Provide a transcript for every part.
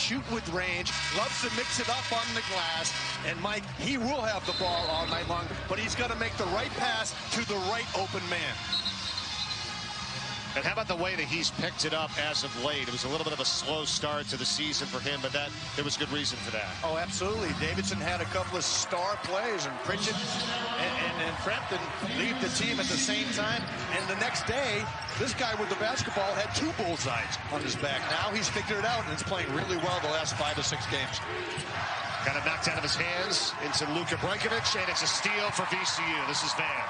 shoot with range, loves to mix it up on the glass. And Mike, he will have the ball all night long, but he's got to make the right pass to the right open man. And how about the way that he's picked it up as of late? It was a little bit of a slow start to the season for him, but there was good reason for that. Oh, absolutely. Davidson had a couple of star plays, and Pritchett and Frampton lead the team at the same time. And the next day, this guy with the basketball had 2 bullseyes on his back. Now he's figured it out, and he's playing really well the last 5 or 6 games. Got it knocked out of his hands into Luka Brankovic, and it's a steal for VCU. This is Van.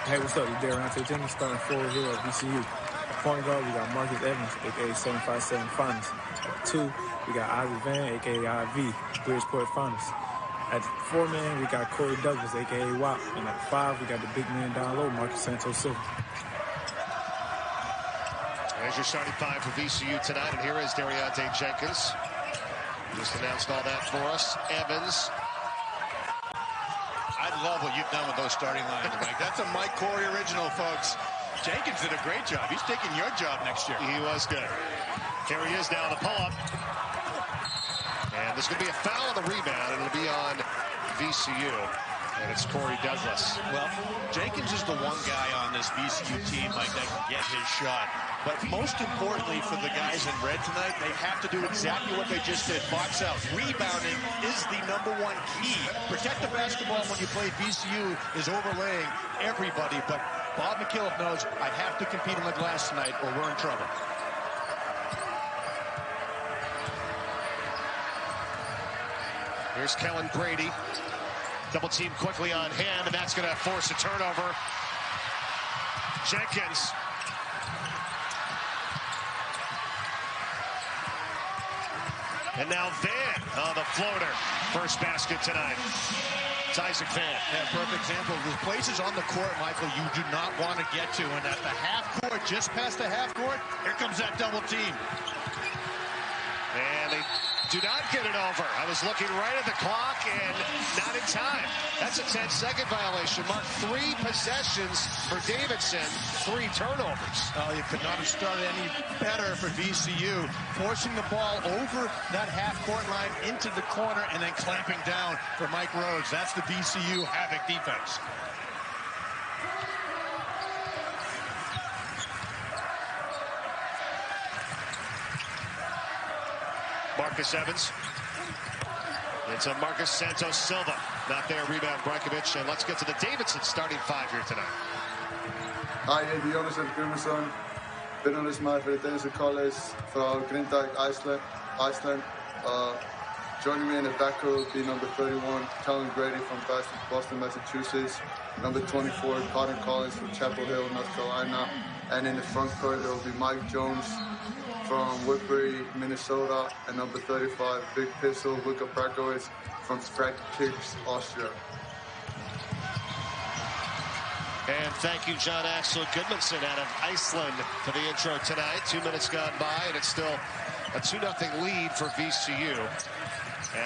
Hey, what's up? It's Davidson Jennings, starting forward here at VCU. Point guard, we got Marcus Evans, a.k.a. 757 Finals. At 2, we got Isaac Van, a.k.a. IV, Bridgeport Finals. At 4 man, we got Corey Douglas, a.k.a. WAP. And at 5, we got the big man down low, Marcus Santos Silva. There's your starting 5 for VCU tonight, and here is Dariante Jenkins. Just announced all that for us. Evans. I love what you've done with those starting lines, Mike. That's a Mike Corey original, folks. Jenkins did a great job. He's taking your job next year. He was good. Here he is now, the pull-up. And there's going to be a foul on the rebound, and it'll be on VCU. And it's Corey Douglas. Well, Jenkins is the one guy on this VCU team, Mike, that can get his shot. But most importantly for the guys in red tonight, they have to do exactly what they just did. Box out. Rebounding is the #1 key. Protect the basketball when you play. VCU is overlaying everybody. But Bob McKillop knows I have to compete on the glass tonight or we're in trouble. Here's Kellen Brady. Double team quickly on him, and that's going to force a turnover. Jenkins. And now Van on the floater. First basket tonight. It's Isaac Van. Yeah, perfect example. There's places on the court, Michael, you do not want to get to. And at the half court, just past the half court, here comes that double team. And they do not get it over. I was looking right at the clock and not in time. That's a 10-second violation. Mark, 3 possessions for Davidson, 3 turnovers. Oh, you could not have started any better for VCU. Forcing the ball over that half-court line into the corner and then clamping down for Mike Rhodes. That's the VCU Havoc defense. Marcus Evans. It's a Marcus Santos Silva. Not there, rebound Brankovic. And let's get to the Davidson starting 5 here tonight. Ég heiti Jónas Guðmundsson, byrjunarliðsmaður fyrir Davidson College frá Grindavík, Iceland. Joining me in the backcourt will be number 31, Kellen Brady from Boston, Massachusetts. Number 24, Cotton Collins from Chapel Hill, North Carolina. And in the front court, it will be Mike Jones from Woodbury, Minnesota, and number 35, Big Pistol, Luka Brankovic from Sprachkirch, Austria. And thank you, John Axel Goodmanson out of Iceland for the intro tonight. 2 minutes gone by, and it's still a 2-0 lead for VCU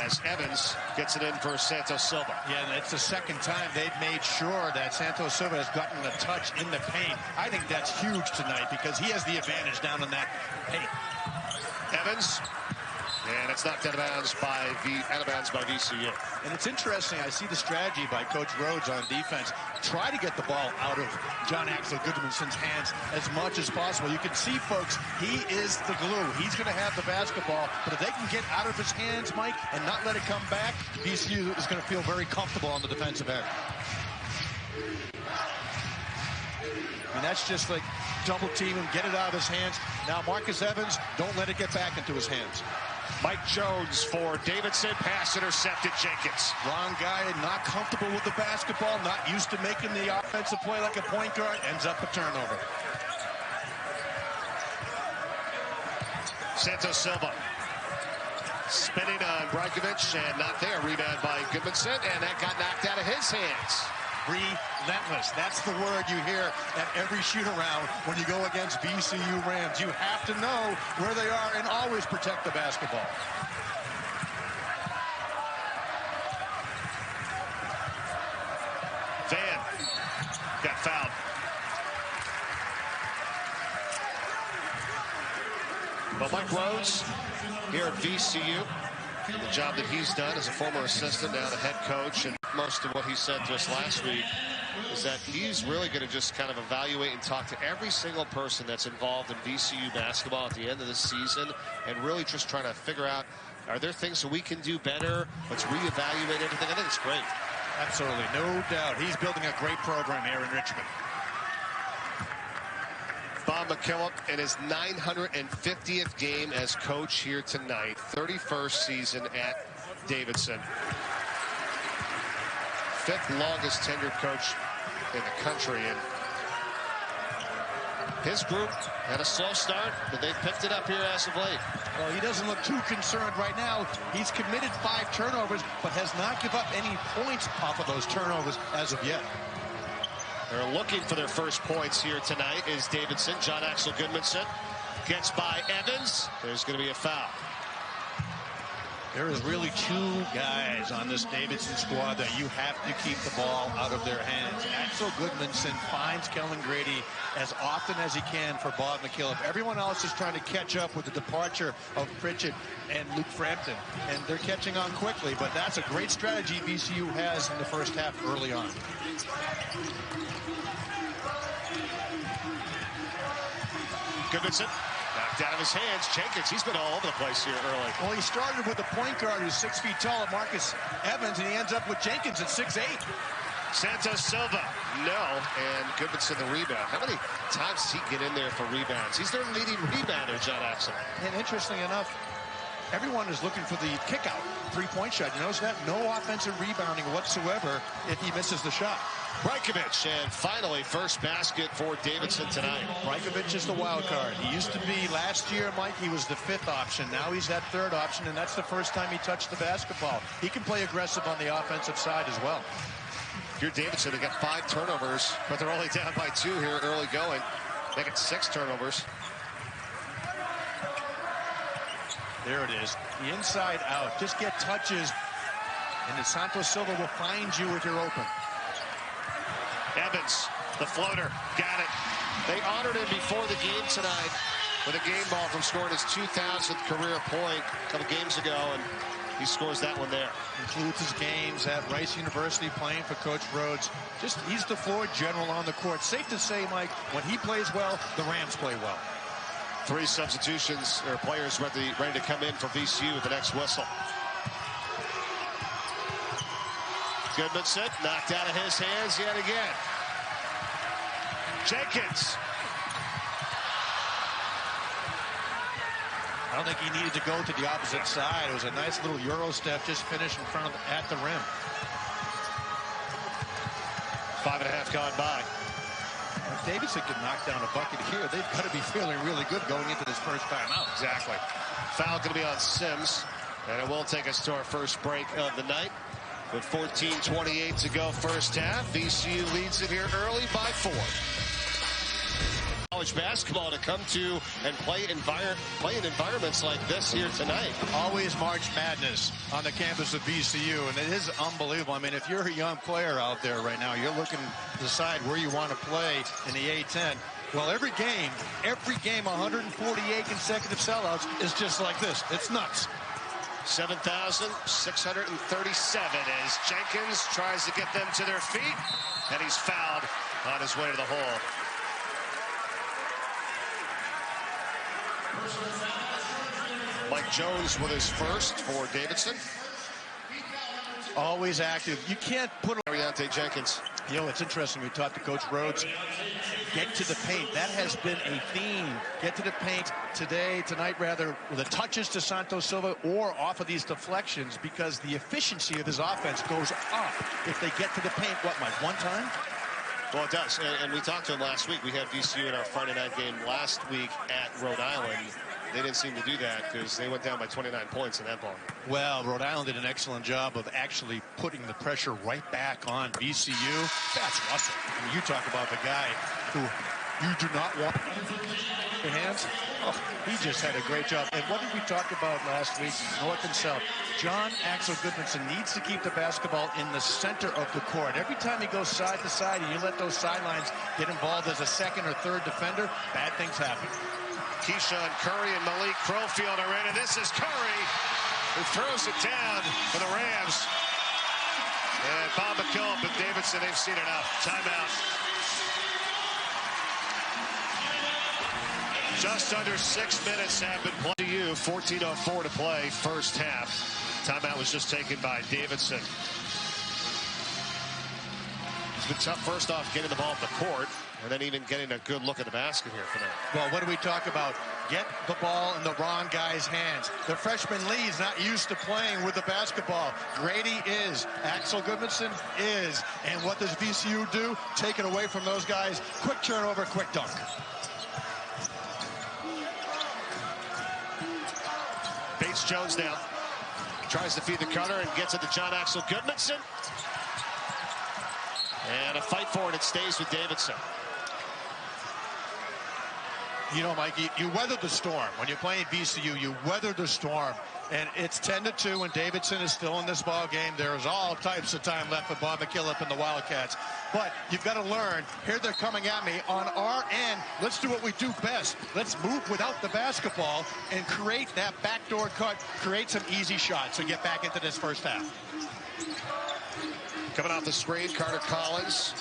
as Evans gets it in for Santos Silva. Yeah, and it's the second time they've made sure that Santos Silva has gotten a touch in the paint. I think that's huge tonight because he has the advantage down in that paint. Evans, and it's knocked out of bounds by VCU. And it's interesting, I see the strategy by Coach Rhodes on defense. Try to get the ball out of John Axel Goodmanson's hands as much as possible. You can see, folks, he is the glue. He's going to have the basketball, but if they can get out of his hands, Mike, and not let it come back, VCU is going to feel very comfortable on the defensive end. And that's just like double team him, get it out of his hands. Now Marcus Evans, don't let it get back into his hands. Mike Jones for Davidson, pass intercepted Jenkins. Wrong guy, not comfortable with the basketball, not used to making the offensive play like a point guard, ends up a turnover. Santos Silva spinning on Brankovic, and not there. Rebound by Goodmanson, and that got knocked out of his hands. Relentless. That's the word you hear at every shoot-around when you go against VCU Rams. You have to know where they are and always protect the basketball. Van got fouled. But Mike Rhodes here at VCU, the job that he's done as a former assistant, now the head coach, and most of what he said to us last week is that he's really going to just kind of evaluate and talk to every single person that's involved in VCU basketball at the end of the season and really just trying to figure out, are there things that we can do better? Let's reevaluate everything. I think it's great. Absolutely, no doubt. He's building a great program here in Richmond. Bob McKillop in his 950th game as coach here tonight. 31st season at Davidson. 5th longest tenured coach in the country. And his group had a slow start, but they've picked it up here as of late. Well, he doesn't look too concerned right now. He's committed 5 turnovers, but has not given up any points off of those turnovers as of yet. They're looking for their first points here tonight is Davidson. John Axel Goodmanson gets by Evans. There's going to be a foul. There is really 2 guys on this Davidson squad that you have to keep the ball out of their hands. Axel Goodmanson finds Kellen Grady as often as he can for Bob McKillop. Everyone else is trying to catch up with the departure of Pritchett and Luke Frampton, and they're catching on quickly, but that's a great strategy VCU has in the first half early on. Goodmanson knocked out of his hands. Jenkins, he's been all over the place here early. Well, he started with a point guard who's 6 feet tall, Marcus Evans, and he ends up with Jenkins at 6'8". Santos Silva, no, and Goodmanson the rebound. How many times does he get in there for rebounds? He's their leading rebounder, John Axel. And interestingly enough, everyone is looking for the kick-out three-point shot. You notice that? No offensive rebounding whatsoever if he misses the shot. Brajkovic, and finally, first basket for Davidson tonight. Brajkovic is the wild card. He used to be, last year, Mike, he was the 5th option. Now he's that 3rd option, and that's the first time he touched the basketball. He can play aggressive on the offensive side as well. Here, Davidson, they got 5 turnovers, but they're only down by 2 here early going. They got 6 turnovers. There it is. The inside out. Just get touches, and Santos Silva will find you if you're open. Evans, the floater, got it. They honored him before the game tonight with a game ball from scoring his 2,000th career point a couple games ago, and he scores that one there. Includes his games at Rice University playing for Coach Rhodes. Just, he's the floor general on the court. Safe to say, Mike, when he plays well, the Rams play well. 3 substitutions, or players ready to come in for VCU with the next whistle. Goodmanson knocked out of his hands yet again. Jenkins. I don't think he needed to go to the opposite side. It was a nice little Euro step, just finished in front of at the rim. 5.5 gone by. If Davidson can knock down a bucket here, they've got to be feeling really good going into this first time out. Exactly. Foul going to be on Sims, and it will take us to our first break of the night. With 14:28 to go first half, VCU leads it here early by 4. College basketball to come to and play in environments like this here tonight. Always March Madness on the campus of VCU, and it is unbelievable. I mean, if you're a young player out there right now, you're looking to decide where you want to play in the A-10. Well, every game, 148 consecutive sellouts is just like this. It's nuts. 7,637 as Jenkins tries to get them to their feet, and he's fouled on his way to the hole. Mike Jones with his first for Davidson. Always active. You can't put Ariante Jenkins. You know, it's interesting. We talked to Coach Rhodes. Get to the paint. That has been a theme. Get to the paint tonight, rather, with the touches to Santos Silva or off of these deflections, because the efficiency of his offense goes up if they get to the paint, what, Mike, one time? Well, it does. And we talked to him last week. We had VCU in our Friday night game last week at Rhode Island. They didn't seem to do that because they went down by 29 points in that ball. Well, Rhode Island did an excellent job of actually putting the pressure right back on VCU. That's Russell. I mean, you talk about the guy who you do not want your hands. Oh, he just had a great job. And what did we talk about last week, north and south? John Axel Goodmanson needs to keep the basketball in the center of the court. Every time he goes side to side and you let those sidelines get involved as a second or third defender, bad things happen. Keyshawn Curry and Malik Crowfield are in, and this is Curry who throws it down for the Rams. And Bob McKillop and Davidson, they've seen enough. Timeout. Just under 6 minutes have been played. 14:04 to play, first half. Timeout was just taken by Davidson. It's been tough, first off, getting the ball up the court, and then even getting a good look at the basket here for them. Well, what do we talk about? Get the ball in the wrong guy's hands. The freshman Lee's not used to playing with the basketball. Grady is. Axel Goodmanson is. And what does VCU do? Take it away from those guys. Quick turnover, quick dunk. Bates Jones now. Tries to feed the cutter and gets it to John Axel Goodmanson. And a fight for it. It stays with Davidson. You know, Mike, you weathered the storm. When you're playing VCU, you weathered the storm. And it's 10-2, and Davidson is still in this ball game. There's all types of time left for Bob McKillop and the Wildcats. But you've got to learn, here they're coming at me. On our end, let's do what we do best. Let's move without the basketball and create that backdoor cut, create some easy shots and get back into this first half. Coming off the screen, Carter Collins.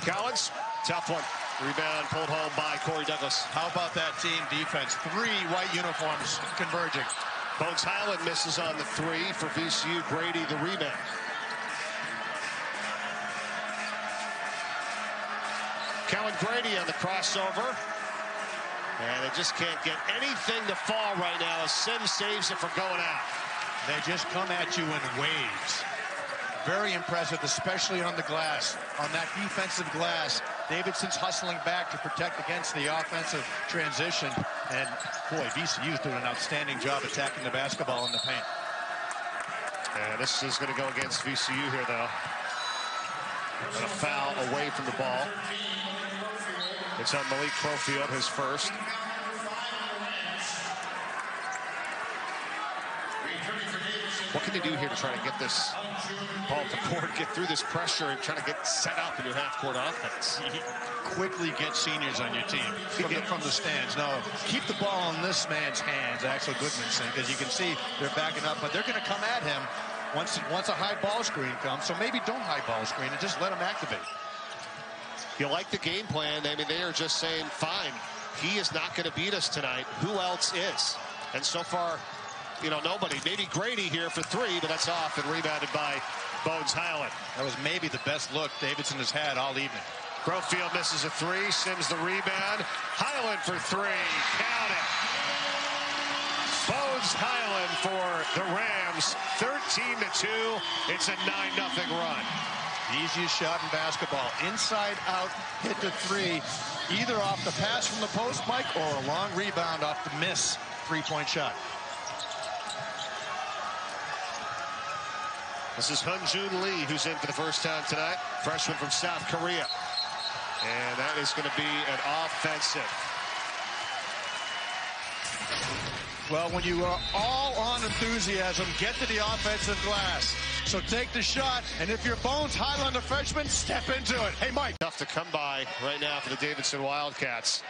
Collins, tough one. Rebound pulled home by Corey Douglas. How about that team defense? 3 white uniforms converging. Bones Highland misses on the 3 for VCU. Grady the rebound. Kellen Grady on the crossover. And they just can't get anything to fall right now as Sims saves it from going out. They just come at you in waves. Very impressive, especially on the glass. On that defensive glass, Davidson's hustling back to protect against the offensive transition. And, boy, VCU's doing an outstanding job attacking the basketball in the paint. And this is going to go against VCU here, though. And a foul away from the ball. It's on Malik Crowfield, his first. What can you do here to try to get this ball to court, get through this pressure, and try to get set up in your half-court offense? Quickly get seniors on your team from the stands. No, keep the ball in this man's hands, Axel Goodmanson, because you can see they're backing up, but they're going to come at him once a high ball screen comes. So maybe don't high ball screen and just let him activate. You like the game plan. I mean, they are just saying, fine, he is not going to beat us tonight. Who else is? And so far, you know, nobody. Maybe Grady here for 3, but that's off and rebounded by Bones Highland. That was maybe the best look Davidson has had all evening. Crowfield misses a 3. Sims the rebound. Highland for 3. Count it. Bones Highland for the Rams. 13-2. It's a 9-0 run. Easiest shot in basketball. Inside out, hit to 3. Either off the pass from the post, Mike, or a long rebound off the miss 3-point shot. This is Hyunjun Lee, who's in for the first time tonight. Freshman from South Korea. And that is going to be an offensive. Well, when you are all on enthusiasm, get to the offensive glass. So take the shot, and if you're Bones Highland, a freshman, step into it. Hey, Mike. Tough to come by right now for the Davidson Wildcats.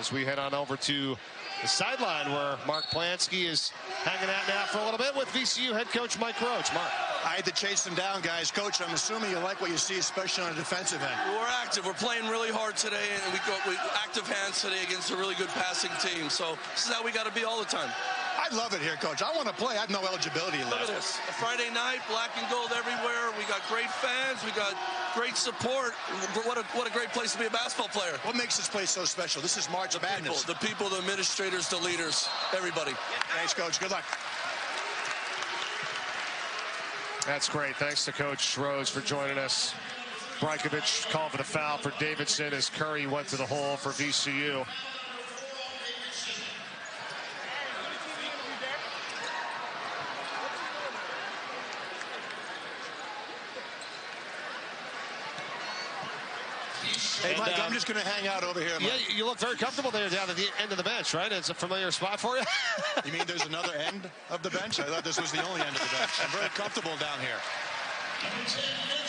As we head on over to the sideline where Mark Plansky is hanging out now for a little bit with VCU head coach Mike Roach. Mark. I had to chase them down, guys. Coach, I'm assuming you like what you see, especially on the defensive end. We're active. We're playing really hard today, and we active hands today against a really good passing team. So this is how we got to be all the time. I love it here, Coach. I want to play. I have no eligibility left. Look at this. A Friday night, black and gold everywhere. We got great fans. We got great support. What a great place to be a basketball player. What makes this place so special? This is March Madness. The people, the administrators, the leaders, everybody. Thanks, Coach. Good luck. That's great. Thanks to Coach Rhodes for joining us. Brajkovic called for the foul for Davidson as Curry went to the hole for VCU. Hey, Mike, I'm just going to hang out over here, Mike. Yeah, you look very comfortable there down at the end of the bench, right? It's a familiar spot for you? You mean there's another end of the bench? I thought this was the only end of the bench. I'm very comfortable down here.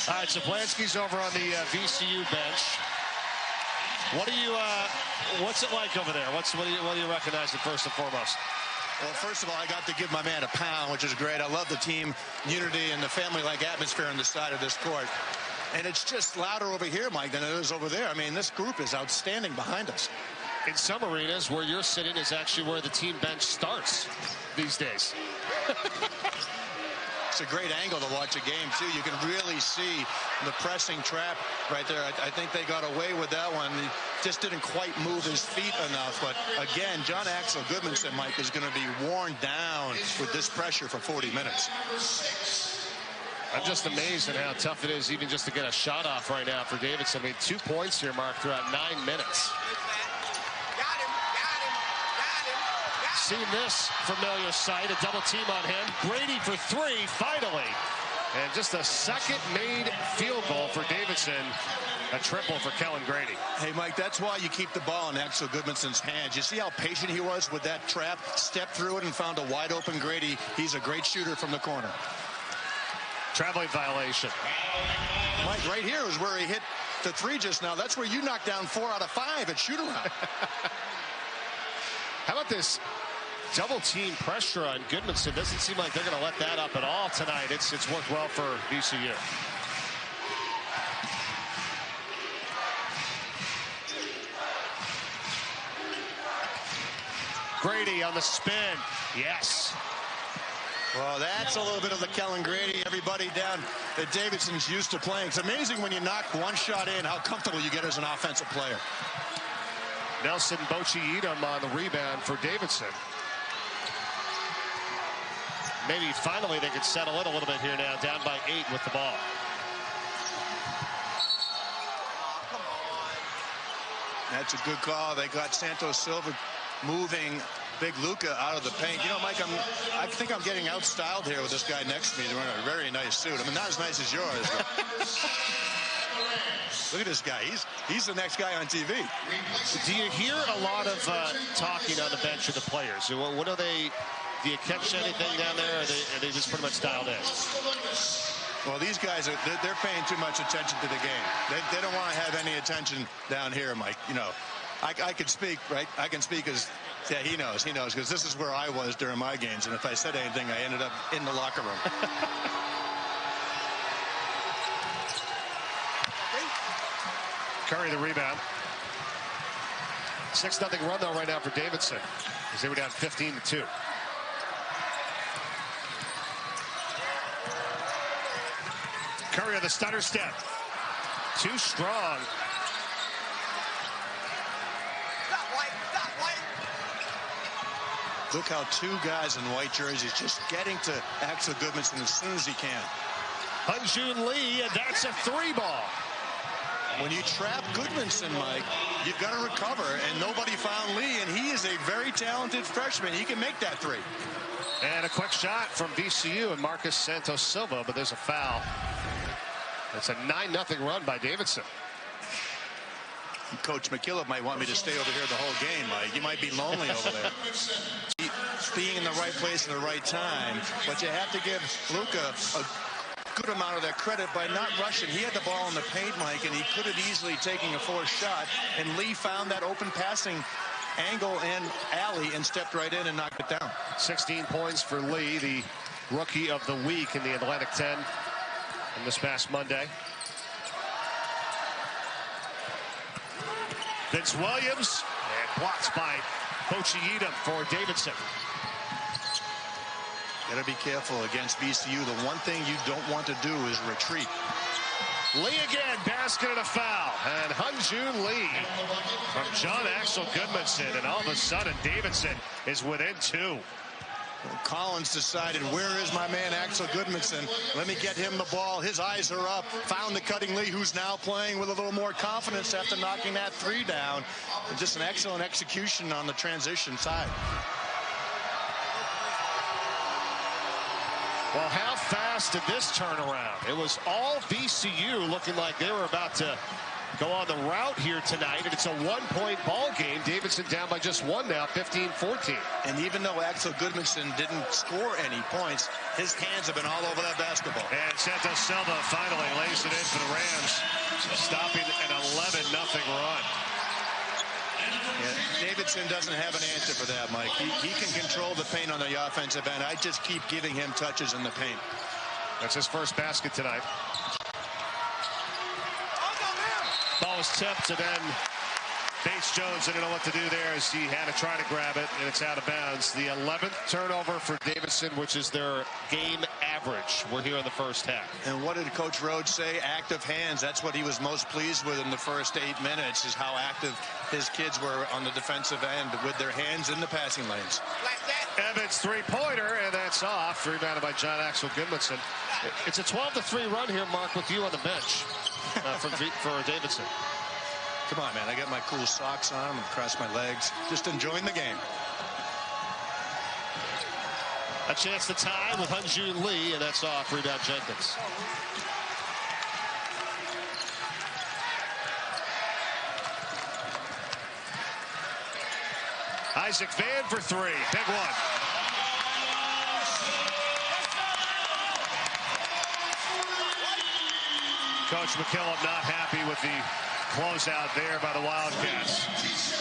All right, so Blansky's over on the VCU bench. What do you? What's it like over there? What do you recognize first and foremost? Well, first of all, I got to give my man a pound, which is great. I love the team unity and the family-like atmosphere on the side of this court. And it's just louder over here, Mike, than it is over there. I mean, this group is outstanding behind us. In some arenas, where you're sitting is actually where the team bench starts these days. It's a great angle to watch a game, too. You can really see the pressing trap right there. I think they got away with that one. He just didn't quite move his feet enough. But, again, John Axel Goodmanson, Mike, is going to be worn down with this pressure for 40 minutes. I'm just amazed at how tough it is even just to get a shot off right now for Davidson. I mean, 2 points here, Mark, throughout 9 minutes. Seen this familiar sight, a double team on him. Grady for 3, finally. And just a second made field goal for Davidson. A triple for Kellen Grady. Hey, Mike, that's why you keep the ball in Axel Goodmanson's hands. You see how patient he was with that trap? Stepped through it and found a wide open Grady. He's a great shooter from the corner. Traveling violation. Mike, right here is where he hit the 3 just now. That's where you knocked down 4 out of 5 at shoot-around. How about this double team pressure on Goodmanson? Doesn't seem like they're going to let that up at all tonight. It's worked well for VCU. Grady on the spin. Yes. Well, that's a little bit of the Kellen Grady, everybody down that Davidson's used to playing. It's amazing when you knock one shot in, how comfortable you get as an offensive player. Nelson Bochi-Edom on the rebound for Davidson. Maybe finally they could settle it a little bit here now, down by 8 with the ball. That's a good call. They got Santos Silva moving Big Luka out of the paint. You know, Mike, I think I'm getting out-styled here with this guy next to me. They're wearing a very nice suit. I mean, not as nice as yours. Look at this guy. He's the next guy on TV. Do you hear a lot of talking on the bench of the players? What are they? Do you catch anything down there, or are they just pretty much dialed in? Well, these guys, they're paying too much attention to the game. They don't want to have any attention down here, Mike. You know, I can speak, right? I can speak as, yeah, he knows, because this is where I was during my games. And if I said anything, I ended up in the locker room. Curry the rebound. 6-0 run, though, right now for Davidson, as they were down 15-2. Curry on the stutter step. Too strong. Look how 2 guys in white jerseys just getting to Axel Goodmanson as soon as he can. Hyunjun Lee, and that's a 3-ball. When you trap Goodmanson, Mike, you've got to recover, and nobody found Lee, and he is a very talented freshman. He can make that 3. And a quick shot from VCU and Marcus Santos Silva, but there's a foul. It's a 9-0 run by Davidson. Coach McKillop might want me to stay over here the whole game, Mike. You might be lonely over there. Being in the right place at the right time, but you have to give Luka a good amount of that credit by not rushing. He had the ball in the paint, Mike, and he could have easily taken a 4th shot, and Lee found that open passing angle and alley and stepped right in and knocked it down. 16 points for Lee, the rookie of the week in the Atlantic 10 from this past Monday. Vince Williams, and blocked by Bochi-Edom for Davidson. Got to be careful against VCU. The one thing you don't want to do is retreat. Lee again, basket and a foul. And Hyunjun Lee from John Axel Goodmanson. And all of a sudden, Davidson is within 2. Well, Collins decided, where is my man Axel Goodmanson? Let me get him the ball. His eyes are up. Found the cutting Lee, who's now playing with a little more confidence after knocking that 3 down. And just an excellent execution on the transition side. Well, how fast did this turn around? It was all VCU looking like they were about to go on the route here tonight, and it's a one-point ball game. Davidson down by just one now, 15-14. And even though Axel Goodmanson didn't score any points, his hands have been all over that basketball. And Santos Silva finally lays it in for the Rams, stopping an 11-0 run. Yeah, Davidson doesn't have an answer for that, Mike. He can control the paint on the offensive end. I just keep giving him touches in the paint. That's his first basket tonight. Ball was tipped, and then Bates Jones didn't know what to do there as he had to try to grab it, and it's out of bounds. The 11th turnover for Davidson, which is their game average. We're here in the first half. And what did Coach Rhodes say? Active hands. That's what he was most pleased with in the first 8 minutes, is how active his kids were on the defensive end with their hands in the passing lanes. Evans three-pointer, and that's off. Rebounded by John Axel Goodmanson. It's a 12-3 run here, Mark, with you on the bench for Davidson. Come on, man. I got my cool socks on. I'm across my legs. Just enjoying the game. A chance to tie with Hyunjoo Lee, and that's off. Rebound Jenkins. Isaac Van for three. Big one. Coach McKillop not happy with the closeout there by the Wildcats.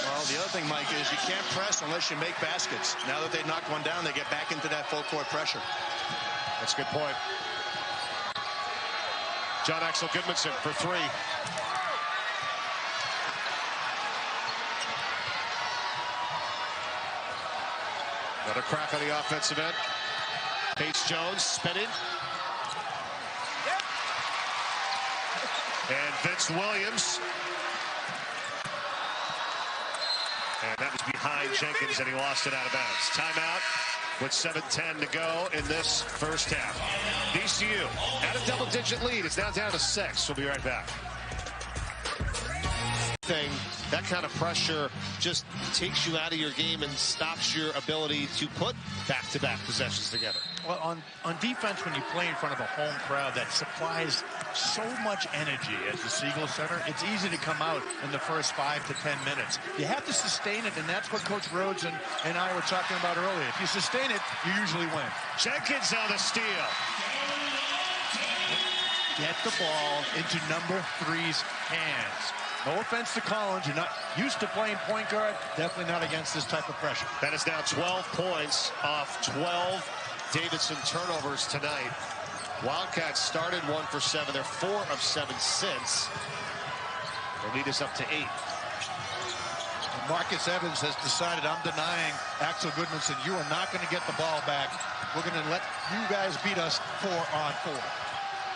Well, the other thing, Mike, is you can't press unless you make baskets. Now that they knocked one down, they get back into that full court pressure. That's a good point. John Axel Goodmanson for three. Another crack on the offensive end. Bates Jones spinning. And Vince Williams. And that was behind Jenkins, and he lost it out of bounds. Timeout with 7:10 to go in this first half. VCU at a double-digit lead. It's now down to 6. We'll be right back. That kind of pressure just takes you out of your game and stops your ability to put back-to-back possessions together. Well, on defense, when you play in front of a home crowd that supplies so much energy as the Siegel Center, it's easy to come out in the first 5 to 10 minutes. You have to sustain it, and that's what Coach Rhodes and I were talking about earlier. If you sustain it, you usually win. Jenkins on the steal. Get the ball into number 3's hands. No offense to Collins. You're not used to playing point guard. Definitely not against this type of pressure. That is now 12 points off 12 Davidson turnovers tonight. Wildcats started 1 for 7. They're 4 of 7 since. The lead is up to 8. Marcus Evans has decided, I'm denying Axel Goodmanson. You are not going to get the ball back. We're going to let you guys beat us 4-on-4.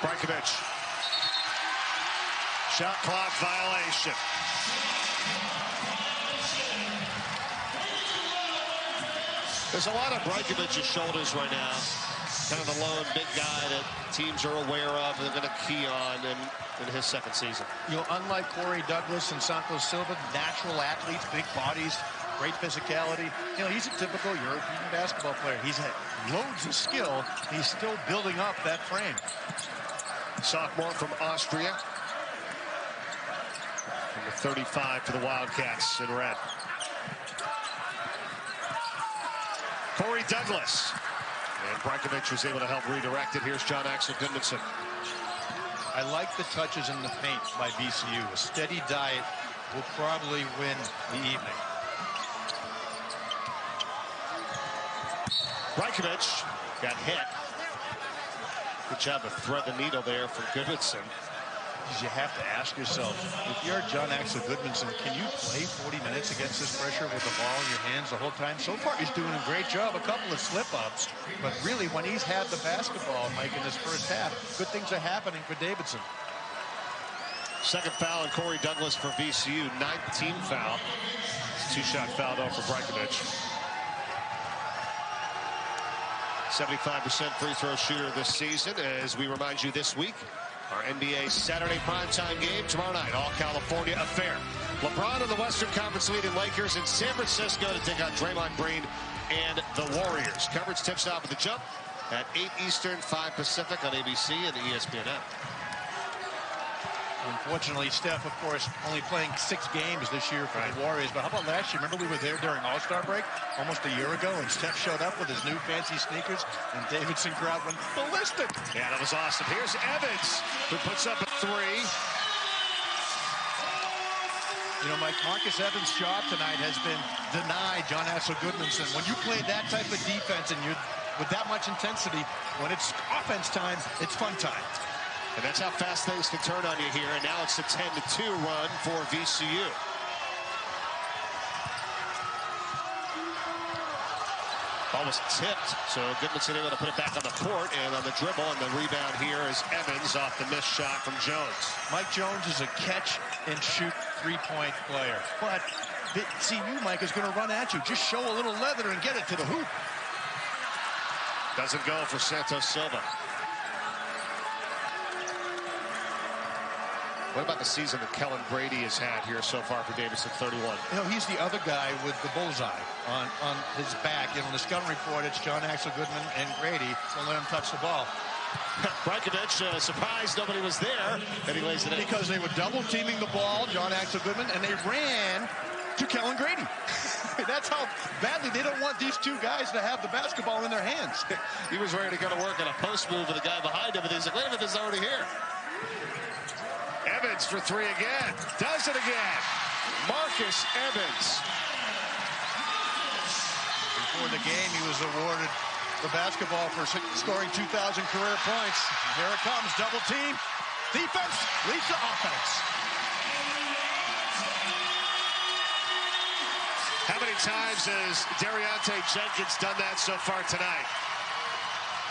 Brajkovic. Shot clock violation. There's a lot on Brajkovic's shoulders right now. Kind of the lone big guy that teams are aware of and they're going to key on in his second season. You know, unlike Corey Douglas and Santos Silva, natural athletes, big bodies, great physicality. You know, he's a typical European basketball player. He's had loads of skill. He's still building up that frame. Sophomore from Austria. Number 35 for the Wildcats in red. Corey Douglas. And Brajkovic was able to help redirect it. Here's John Axel Goodmanson. I like the touches in the paint by VCU. A steady diet will probably win the evening. Brajkovic got hit. Good job to thread the needle there for Goodmanson. You have to ask yourself, if you're John Axel Goodmanson, can you play 40 minutes against this pressure with the ball in your hands the whole time? So far, he's doing a great job. A couple of slip-ups. But really, when he's had the basketball, Mike, in this first half, good things are happening for Davidson. Second foul on Corey Douglas for VCU. 9th team foul. Two-shot foul, though, for Brajkovic. 75% free throw shooter this season. As we remind you this week, our NBA Saturday primetime game tomorrow night, all California affair. LeBron and the Western Conference leading Lakers in San Francisco to take on Draymond Green and the Warriors. Coverage tips off at the jump at 8 Eastern, 5 Pacific on ABC and the ESPN app. Unfortunately, Steph, of course, only playing 6 games this year for the Warriors. But how about last year? Remember we were there during All-Star break almost a year ago, and Steph showed up with his new fancy sneakers, and Davidson crowd went ballistic. Yeah, that was awesome. Here's Evans, who puts up a 3. You know, Mike, Marcus Evans' job tonight has been denied John Goodmanson. When you play that type of defense and you're with that much intensity, when it's offense time, it's fun time. And that's how fast things can turn on you here. And now it's a 10-2 run for VCU. Ball was tipped, so Goodmanson able to put it back on the court, and on the dribble, and the rebound here is Evans off the missed shot from Jones. Mike Jones is a catch-and-shoot three-point player, but VCU, Mike, is going to run at you. Just show a little leather and get it to the hoop. Doesn't go for Santos Silva. What about the season that Kellen Grady has had here so far for Davidson, 31? You know, he's the other guy with the bullseye on his back. You know, on the scouting report, it's John Goodman and Grady. So let him touch the ball. Brankovic, surprised nobody was there, and he lays it in. Because they were double-teaming the ball, John Goodman, and they ran to Kellen Grady. That's how badly they don't want these two guys to have the basketball in their hands. He was ready to go to work on a post move with the guy behind him, and he's like, wait a minute, this is already here. Evans for 3 again. Does it again. Marcus Evans. Before the game, he was awarded the basketball for scoring 2,000 career points. Here it comes, double team. Defense leads to offense. How many times has Dariante Jenkins done that so far tonight?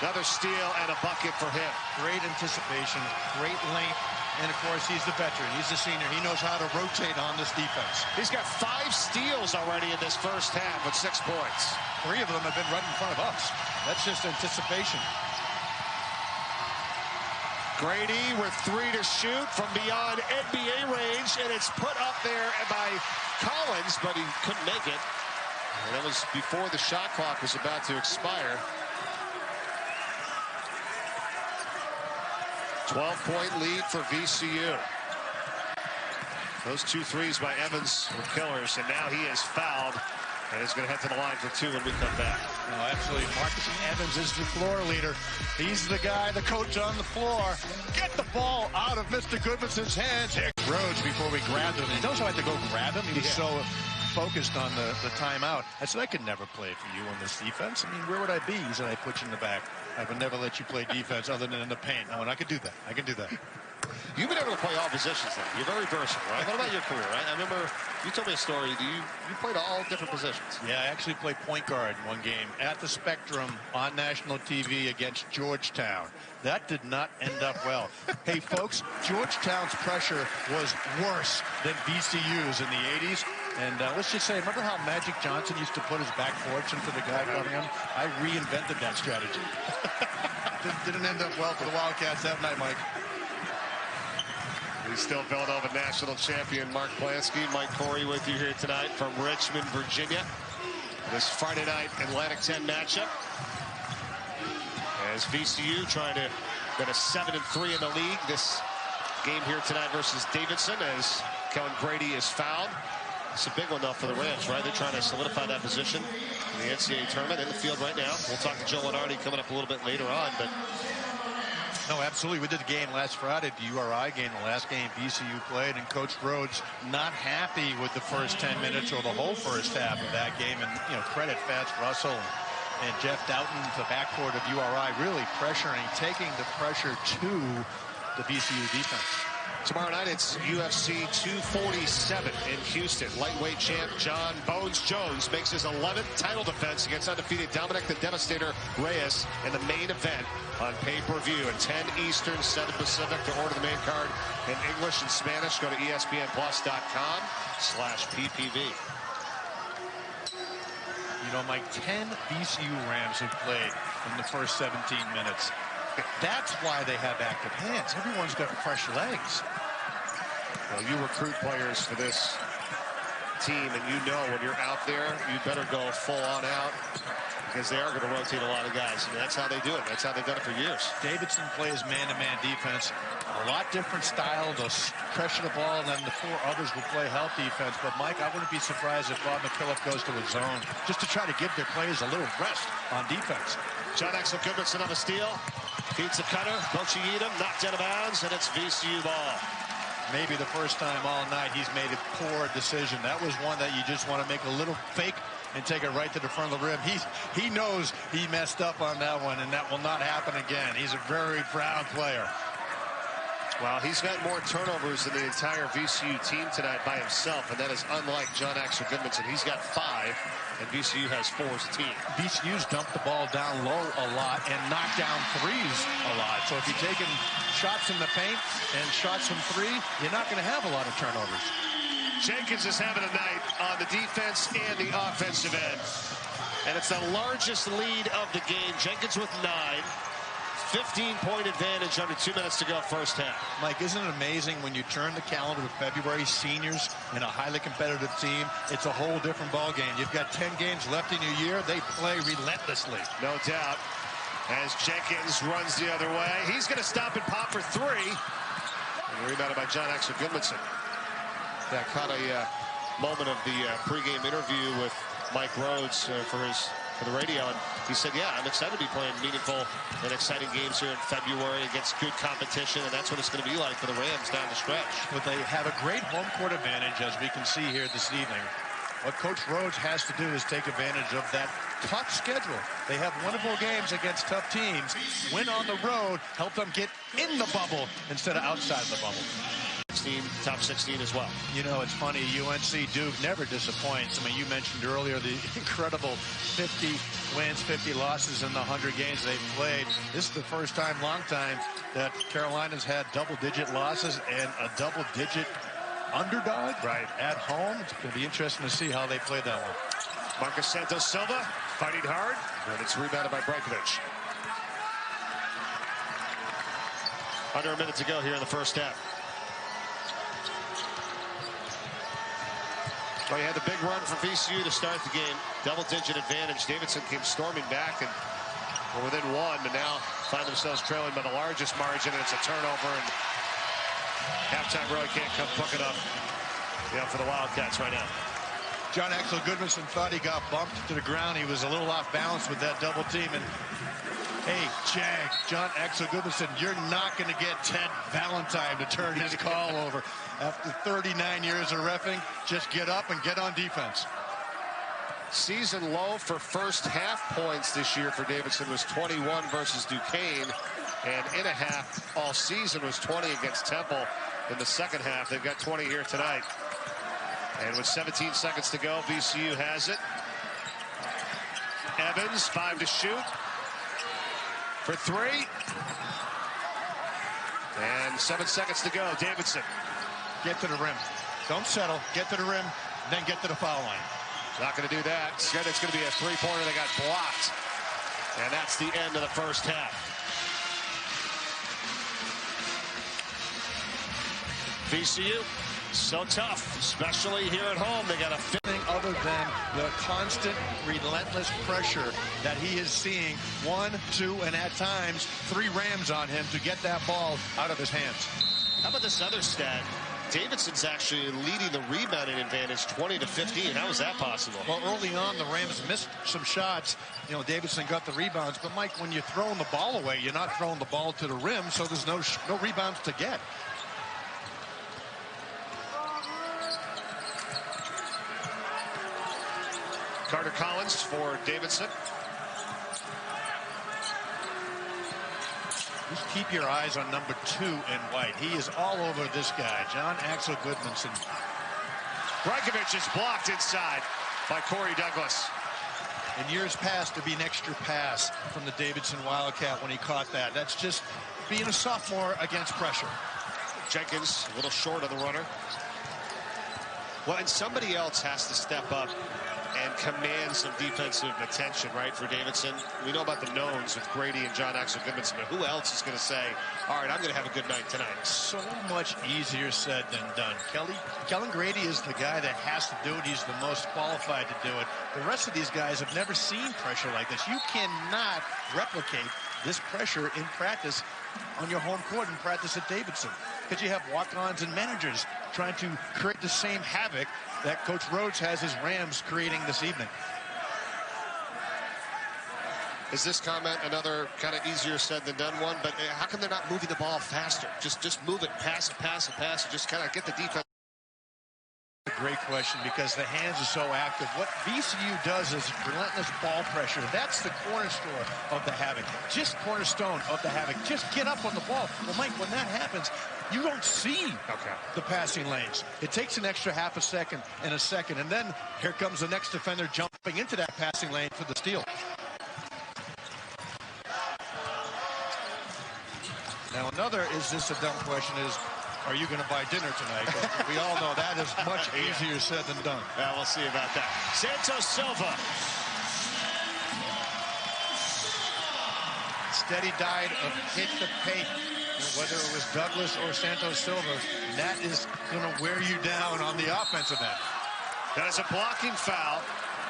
Another steal and a bucket for him. Great anticipation, great length. And, of course, he's the veteran. He's the senior. He knows how to rotate on this defense. He's got 5 steals already in this first half with 6 points. 3 of them have been right in front of us. That's just anticipation. Grady with 3 to shoot from beyond NBA range, and it's put up there by Collins, but he couldn't make it. And that was before the shot clock was about to expire. 12-point lead for VCU. Those 2 threes by Evans were killers, and now he is fouled and is going to head to the line for 2 when we come back. No, absolutely. Marcus Evans is the floor leader. He's the guy, the coach on the floor. Get the ball out of Mr. Goodmanson's hands. Here Rhodes before we grabbed him. He knows how to go grab him. He was so focused on the timeout. I said, I could never play for you on this defense. I mean, where would I be? He said, I put you in the back. I would never let you play defense other than in the paint. I could do that. I can do that. You've been able to play all positions, though. You're very versatile, right? What about your career? I remember you told me a story. You played all different positions. Yeah, I actually played point guard in one game at the Spectrum on national TV against Georgetown. That did not end up well. Hey, folks, Georgetown's pressure was worse than VCU's in the 80s. And let's just say, remember how Magic Johnson used to put his back forks into the guy coming him? I reinvented that strategy. Didn't end up well for the Wildcats that night, Mike. He's still Villanova national champion Mark Plansky. Mike Corey with you here tonight from Richmond, Virginia. This Friday night Atlantic 10 matchup. As VCU trying to get a 7-3 in the league. This game here tonight versus Davidson as Kellen Grady is fouled. It's a big one, though, for the Rams, right? They're trying to solidify that position in the NCAA tournament in the field right now. We'll talk to Joe Lenardi coming up a little bit later on, but... No, absolutely. We did the game last Friday, the URI game, the last game VCU played, and Coach Rhodes not happy with the first 10 minutes or the whole first half of that game. And, you know, credit Fats Russell and Jeff Doughton, the backcourt of URI, really pressuring, taking the pressure to the VCU defense. Tomorrow night, it's UFC 247 in Houston. Lightweight champ John Bones Jones makes his 11th title defense against undefeated Dominic the Devastator Reyes in the main event on pay-per-view at 10 Eastern, 7 Pacific. To order the main card in English and Spanish, go to ESPNplus.com/PPV. You know, Mike, 10 VCU Rams have played in the first 17 minutes. That's why they have active hands. Everyone's got fresh legs. Well, you recruit players for this team, and you know when you're out there, you better go full on out because they are going to rotate a lot of guys. And that's how they do it. That's how they've done it for years. Davidson plays man-to-man defense. A lot different style. They'll pressure the ball, and then the 4 others will play help defense. But, Mike, I wouldn't be surprised if Bob McKillop goes to a zone just to try to give their players a little rest on defense. John Axel Goodmanson on the steal. Feeds the cutter. Don't you eat him? Knocked out of bounds, and it's VCU ball. Maybe the first time all night he's made a poor decision. That was one that you just want to make a little fake and take it right to the front of the rim. He knows he messed up on that one, and that will not happen again. He's a very proud player. Well, he's got more turnovers than the entire VCU team tonight by himself, and that is unlike John Axel Goodmanson. He's got 5, and VCU has 4 as a team. VCU's dumped the ball down low a lot and knocked down threes a lot. So if you're taking shots in the paint and shots from 3, you're not going to have a lot of turnovers. Jenkins is having a night on the defense and the offensive end. And it's the largest lead of the game. Jenkins with 9. 15-point advantage under 2 minutes to go first half. Mike, isn't it amazing when you turn the calendar to February, seniors in a highly competitive team, it's a whole different ball game. You've got 10 games left in your year. They play relentlessly. No doubt. As Jenkins runs the other way, he's going to stop and pop for 3. And rebounded by John Axel Goodmanson. That caught a moment of the pregame interview with Mike Rhodes for the radio, and he said, yeah, I'm excited to be playing meaningful and exciting games here in February against good competition, and that's what it's going to be like for the Rams down the stretch. But they have a great home court advantage, as we can see here this evening. What Coach Rhodes has to do is take advantage of that tough schedule. They have winnable games against tough teams. Win on the road, help them get in the bubble instead of outside the bubble. Top 16 as well. You know, it's funny, UNC Duke never disappoints. I mean, you mentioned earlier the incredible 50 wins, 50 losses in the 100 games they've played. This is the first time, long time, that Carolina's had double-digit losses and a double-digit underdog at home. It's going to be interesting to see how they play that one. Marcus Santos Silva fighting hard, and it's rebounded by Brajkovic. Under a minute to go here in the first half. Well, you had the big run for VCU to start the game. Double-digit advantage. Davidson came storming back and were within 1, but now find themselves trailing by the largest margin, and it's a turnover, and halftime really can't come quick enough, for the Wildcats right now. John Axel Goodmanson thought he got bumped to the ground. He was a little off balance with that double team, and hey, John Axel Goodmanson, you're not going to get Ted Valentine to turn his call over. After 39 years of reffing, just get up and get on defense. Season low for first half points this year for Davidson was 21 versus Duquesne, and in a half all season was 20 against Temple. In the second half, they've got 20 here tonight. And with 17 seconds to go, VCU has it. Evans, 5 to shoot. For 3. And 7 seconds to go. Davidson. Get to the rim. Don't settle. Get to the rim, then get to the foul line. Not going to do that. Instead, it's going to be a 3-pointer that got blocked. And that's the end of the first half. VCU, so tough, especially here at home. They got a thing other than the constant, relentless pressure that he is seeing. 1, 2, and at times 3 Rams on him to get that ball out of his hands. How about this other stat? Davidson's actually leading the rebounding advantage 20 to 15. How is that possible? Well, early on, the Rams missed some shots. Davidson got the rebounds. But, Mike, when you're throwing the ball away, you're not throwing the ball to the rim, so there's no rebounds to get. Carter Collins for Davidson. Just keep your eyes on number 2 in white. He is all over this guy, John Axel Goodmanson. Brajkovic is blocked inside by Corey Douglas. In years past, there'd be an extra pass from the Davidson Wildcat when he caught that. That's just being a sophomore against pressure. Jenkins a little short of the runner. Well, and somebody else has to step up and command some defensive attention, right, for Davidson. We know about the knowns with Grady and John Axel Goodmanson, but who else is going to say, all right, I'm going to have a good night tonight? So much easier said than done. Kelly Kellen Grady is the guy that has to do it. He's the most qualified to do it. The rest of these guys have never seen pressure like this. You cannot replicate this pressure in practice on your home court in practice at Davidson, because you have walk-ons and managers trying to create the same havoc that Coach Rhodes has his Rams creating this evening. Is this comment another kind of easier said than done one? But how come they're not moving the ball faster? Just move it, pass it, pass it, pass it. Just kind of get the defense. Great question, because the hands are so active. What VCU does is relentless ball pressure. That's the cornerstone of the havoc. Just get up on the ball. Well, Mike, when that happens, you don't see the passing lanes. It takes an extra half a second and a second, and then here comes the next defender jumping into that passing lane for the steal. Now, another is this a dumb question is, are you going to buy dinner tonight? We all know that is much easier said than done. Yeah, we'll see about that. Santos Silva. Steady diet of hit the paint. Whether it was Douglas or Santos Silva, that is going to wear you down on the offensive end. That is a blocking foul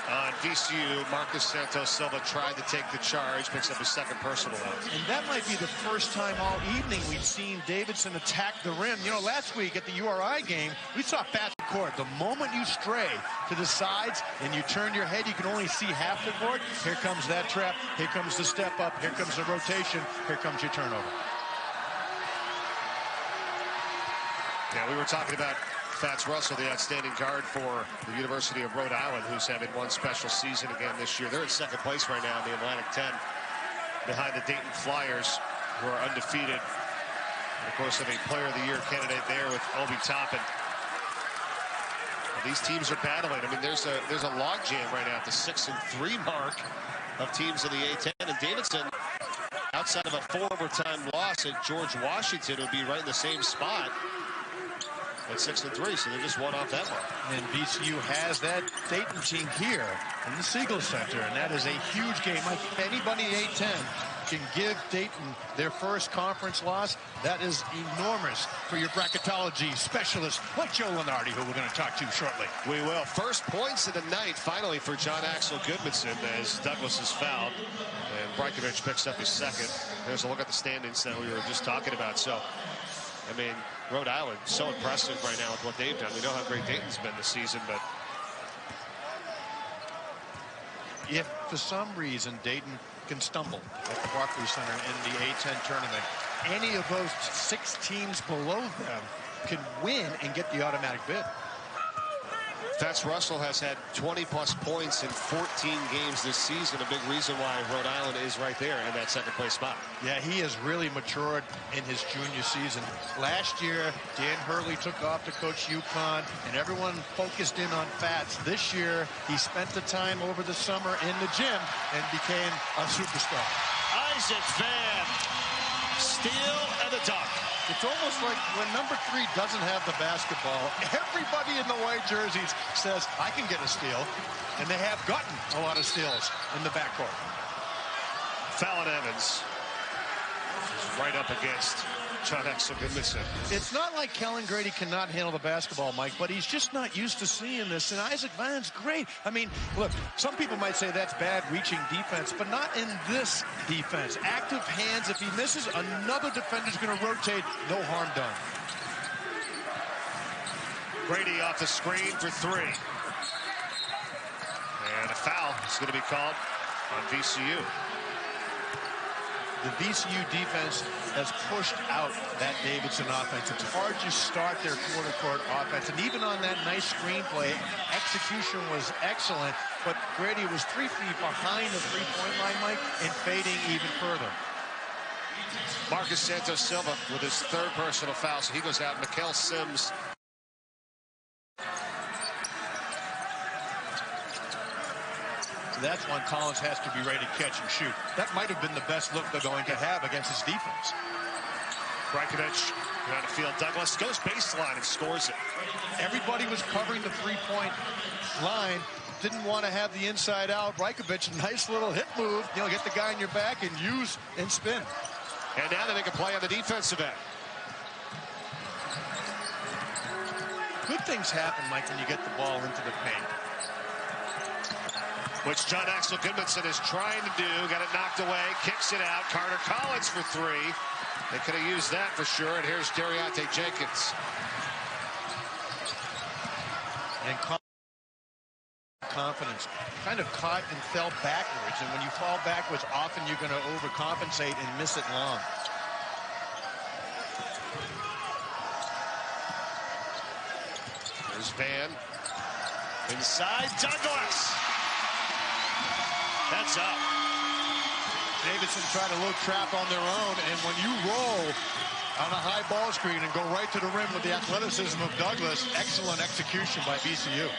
on VCU. Marcus Santos Silva tried to take the charge, picks up his second personal out. And that might be the first time all evening we've seen Davidson attack the rim. You know, last week at the URI game, we saw fast court. The moment you stray to the sides and you turn your head, you can only see half the court. Here comes that trap. Here comes the step up. Here comes the rotation. Here comes your turnover. Yeah, we were talking about Fats Russell, the outstanding guard for the University of Rhode Island, who's having one special season again this year. They're in second place right now in the Atlantic 10, behind the Dayton Flyers, who are undefeated. And of course, have a Player of the Year candidate there with Obi Toppin. Well, these teams are battling. I mean, there's a log jam right now at the 6-3 mark of teams in the A10, and Davidson, outside of a 4-overtime loss at George Washington, would be right in the same spot at 6-3, so they just won off that mark. And VCU has that Dayton team here in the Siegel Center, and that is a huge game. Like, if anybody in A10 can give Dayton their first conference loss, that is enormous for your bracketology specialist like Joe Lenardi, who we're going to talk to shortly. We will. First points of the night, finally, for John Axel Goodmanson, as Douglas is fouled, and Brajkovic picks up his second. There's a look at the standings that we were just talking about. So, I mean, Rhode Island, so impressive right now with what they've done. We know how great Dayton's been this season, but if for some reason Dayton can stumble at the Barclays Center in the A10 tournament, any of those 6 teams below them can win and get the automatic bid. Fats Russell has had 20-plus points in 14 games this season. A big reason why Rhode Island is right there in that second-place spot. Yeah, he has really matured in his junior season. Last year, Dan Hurley took off to coach UConn, and everyone focused in on Fats. This year, he spent the time over the summer in the gym and became a superstar. Isaac Van, steal and a dunk. It's almost like when number 3 doesn't have the basketball, everybody in the white jerseys says, I can get a steal. And they have gotten a lot of steals in the backcourt. Fallon Evans is right up against John Axel Goodmanson. It's not like Kellen Grady cannot handle the basketball, Mike, but he's just not used to seeing this. And Isaac Van's great. I mean, look, some people might say that's bad reaching defense, but not in this defense. Active hands. If he misses, another defender's going to rotate. No harm done. Grady off the screen for 3. And a foul is going to be called on VCU. The VCU defense has pushed out that Davidson offense. It's hard to start their quarter-court offense. And even on that nice screenplay, execution was excellent, but Grady was 3 feet behind the three-point line, Mike, and fading even further. Marcus Santos Silva with his 3rd personal foul, so he goes out. Mikael Sims. That's when Collins has to be ready to catch and shoot. That might have been the best look they're going to have against his defense. Brajkovic around the field. Douglas goes baseline and scores it. Everybody was covering the three-point line. Didn't want to have the inside out. Brajkovic, nice little hip move. You know, get the guy in your back and use and spin. And now they make a play on the defensive end. Good things happen, Mike, when you get the ball into the paint. Which John Axel Goodmanson is trying to do. Got it knocked away, kicks it out. Carter Collins for three. They could have used that for sure. And here's Dariante Jenkins. And confidence kind of caught and fell backwards. And when you fall backwards, often you're going to overcompensate and miss it long. There's Van. Inside, Douglas. That's up. Davidson tried a little trap on their own, and when you roll on a high ball screen and go right to the rim with the athleticism of Douglas, excellent execution by VCU.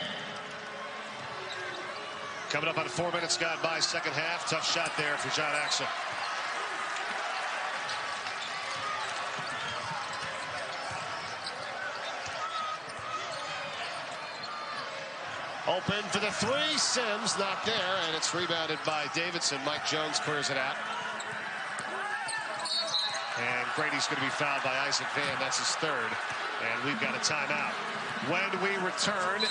Coming up on 4 minutes gone by, second half. Tough shot there for John Axel. Open for the three. Sims not there, and it's rebounded by Davidson. Mike Jones clears it out. And Grady's going to be fouled by Isaac Van. That's his third. And we've got a timeout. When we return,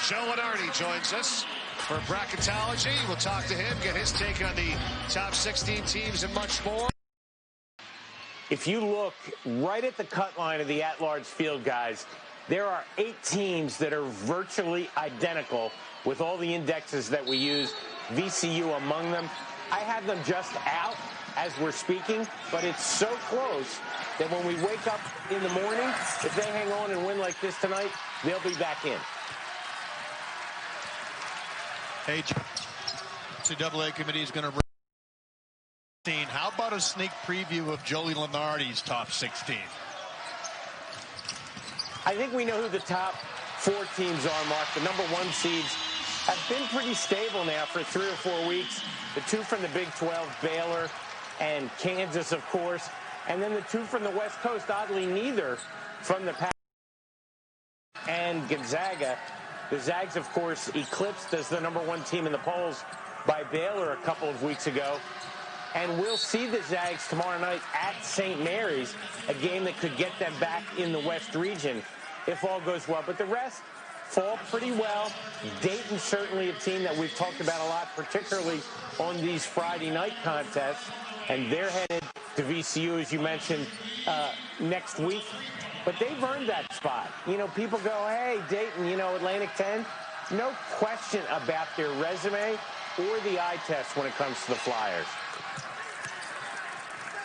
Joe Lenardi joins us for bracketology. We'll talk to him, get his take on the top 16 teams and much more. If you look right at the cut line of the at-large field, guys, there are 8 teams that are virtually identical with all the indexes that we use, VCU among them. I have them just out as we're speaking, but it's so close that when we wake up in the morning, if they hang on and win like this tonight, they'll be back in. Hey, NCAA committee is going to. How about a sneak preview of Joey Lenardi's top 16? I think we know who the top 4 teams are, Mark. The number 1 seeds have been pretty stable now for 3 or 4 weeks. The 2 from the Big 12, Baylor and Kansas, of course. And then the 2 from the West Coast, oddly neither from the Pac and Gonzaga. The Zags, of course, eclipsed as the number 1 team in the polls by Baylor a couple of weeks ago. And we'll see the Zags tomorrow night at St. Mary's, a game that could get them back in the West region if all goes well. But the rest fall pretty well. Dayton certainly a team that we've talked about a lot, particularly on these Friday night contests. And they're headed to VCU, as you mentioned, next week. But they've earned that spot. You know, people go, hey, Dayton, you know, Atlantic 10. No question about their resume or the eye test when it comes to the Flyers.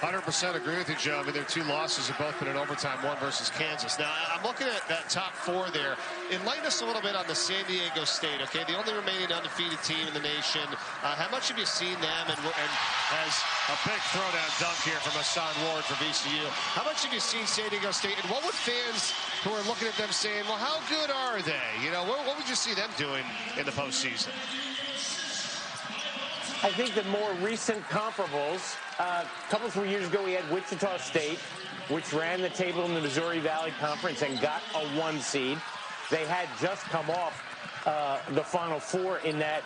100% agree with you, Joe. I mean, their 2 losses have both been in overtime, 1 versus Kansas. Now, I'm looking at that top 4 there. Enlighten us a little bit on the San Diego State, okay? The only remaining undefeated team in the nation. How much have you seen them? And as a big throwdown dunk here from Hassan Ward for VCU. How much have you seen San Diego State? And what would fans who are looking at them saying, well, how good are they? You know, what would you see them doing in the postseason? I think the more recent comparables, a couple 3 years ago we had Wichita State, which ran the table in the Missouri Valley Conference and got a 1 seed. They had just come off the Final Four in that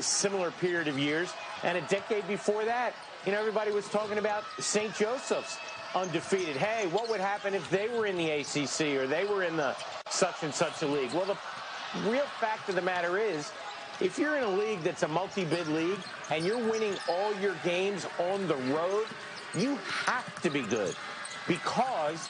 similar period of years. And a decade before that, you know, everybody was talking about St. Joseph's undefeated. Hey, what would happen if they were in the ACC or they were in the such and such a league? Well, the real fact of the matter is, if you're in a league that's a multi-bid league and you're winning all your games on the road, you have to be good because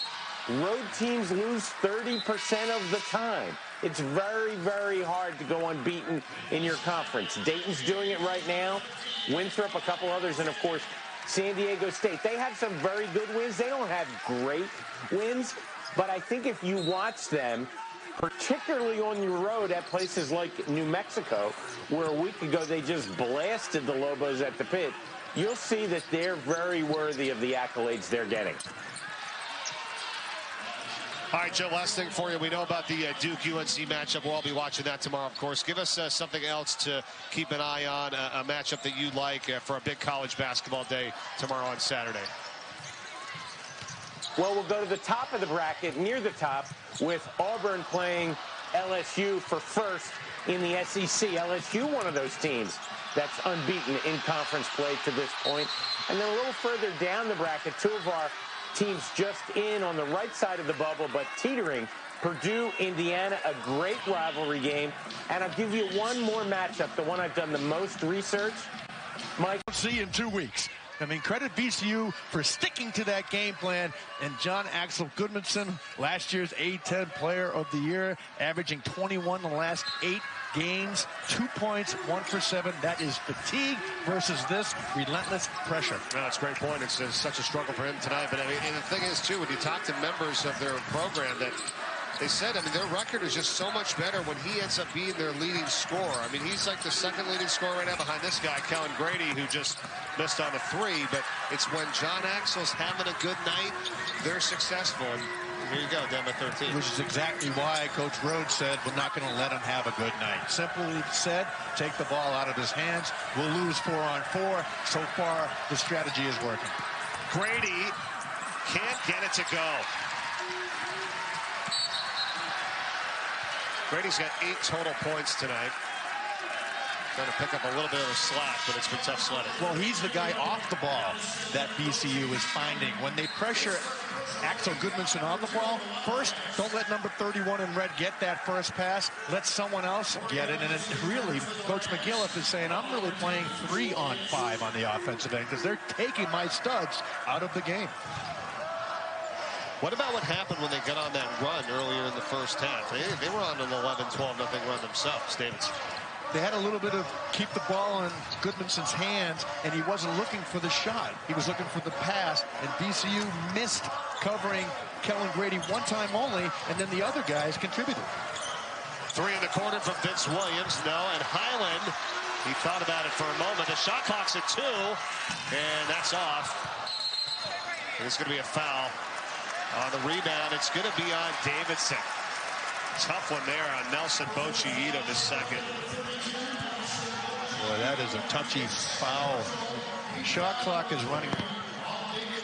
road teams lose 30% of the time. It's very, very hard to go unbeaten in your conference. Dayton's doing it right now. Winthrop, a couple others, and, of course, San Diego State. They have some very good wins. They don't have great wins, but I think if you watch them, particularly on your road at places like New Mexico, where a week ago they just blasted the Lobos at the pit, you'll see that they're very worthy of the accolades they're getting. All right, Joe, last thing for you. We know about the Duke-UNC matchup. We'll all be watching that tomorrow, of course. Give us something else to keep an eye on, a matchup that you like for a big college basketball day tomorrow on Saturday. Well, we'll go to the top of the bracket, near the top, with Auburn playing LSU for first in the SEC. LSU, one of those teams that's unbeaten in conference play to this point. And then a little further down the bracket, 2 of our teams just in on the right side of the bubble, but teetering Purdue, Indiana, a great rivalry game. And I'll give you one more matchup, the one I've done the most research. Mike. See you in 2 weeks. I mean, credit VCU for sticking to that game plan. And John Axel Goodmanson, last year's A-10 Player of the Year, averaging 21 in the last 8 games, 2 points, 1 for 7. That is fatigue versus this relentless pressure. No, that's a great point. It's such a struggle for him tonight. But I mean, and the thing is, too, when you talk to members of their program, that they said, I mean, their record is just so much better when he ends up being their leading scorer. I mean, he's like the second leading scorer right now behind this guy, Kellen Grady, who just missed on a 3. But it's when John Axel's having a good night, they're successful. And here you go, down by 13. Which is exactly why Coach Rhodes said we're not going to let him have a good night. Simply said, take the ball out of his hands. We'll lose 4 on 4. So far, the strategy is working. Grady can't get it to go. Grady's got 8 total points tonight. Trying to pick up a little bit of a slack, but it's been tough sledding. Well, he's the guy off the ball that VCU is finding. When they pressure Axel Goodmanson on the ball, first, don't let number 31 in red get that first pass. Let someone else get it. And it really, Coach McGillip is saying, I'm really playing 3 on 5 on the offensive end because they're taking my studs out of the game. What about what happened when they got on that run earlier in the first half? They were on an 11-12 nothing run themselves, Davidson. They had a little bit of keep the ball in Goodmanson's hands, and he wasn't looking for the shot. He was looking for the pass, and VCU missed covering Kellen Grady one time only, and then the other guys contributed. 3 in the corner from Vince Williams. No, and Highland, he thought about it for a moment. The shot clock's at 2, and that's off. And it's going to be a foul. On the rebound, it's going to be on Davidson. Tough one there on Nelson Bochiito, his second. Boy, that is a touchy foul. Shot clock is running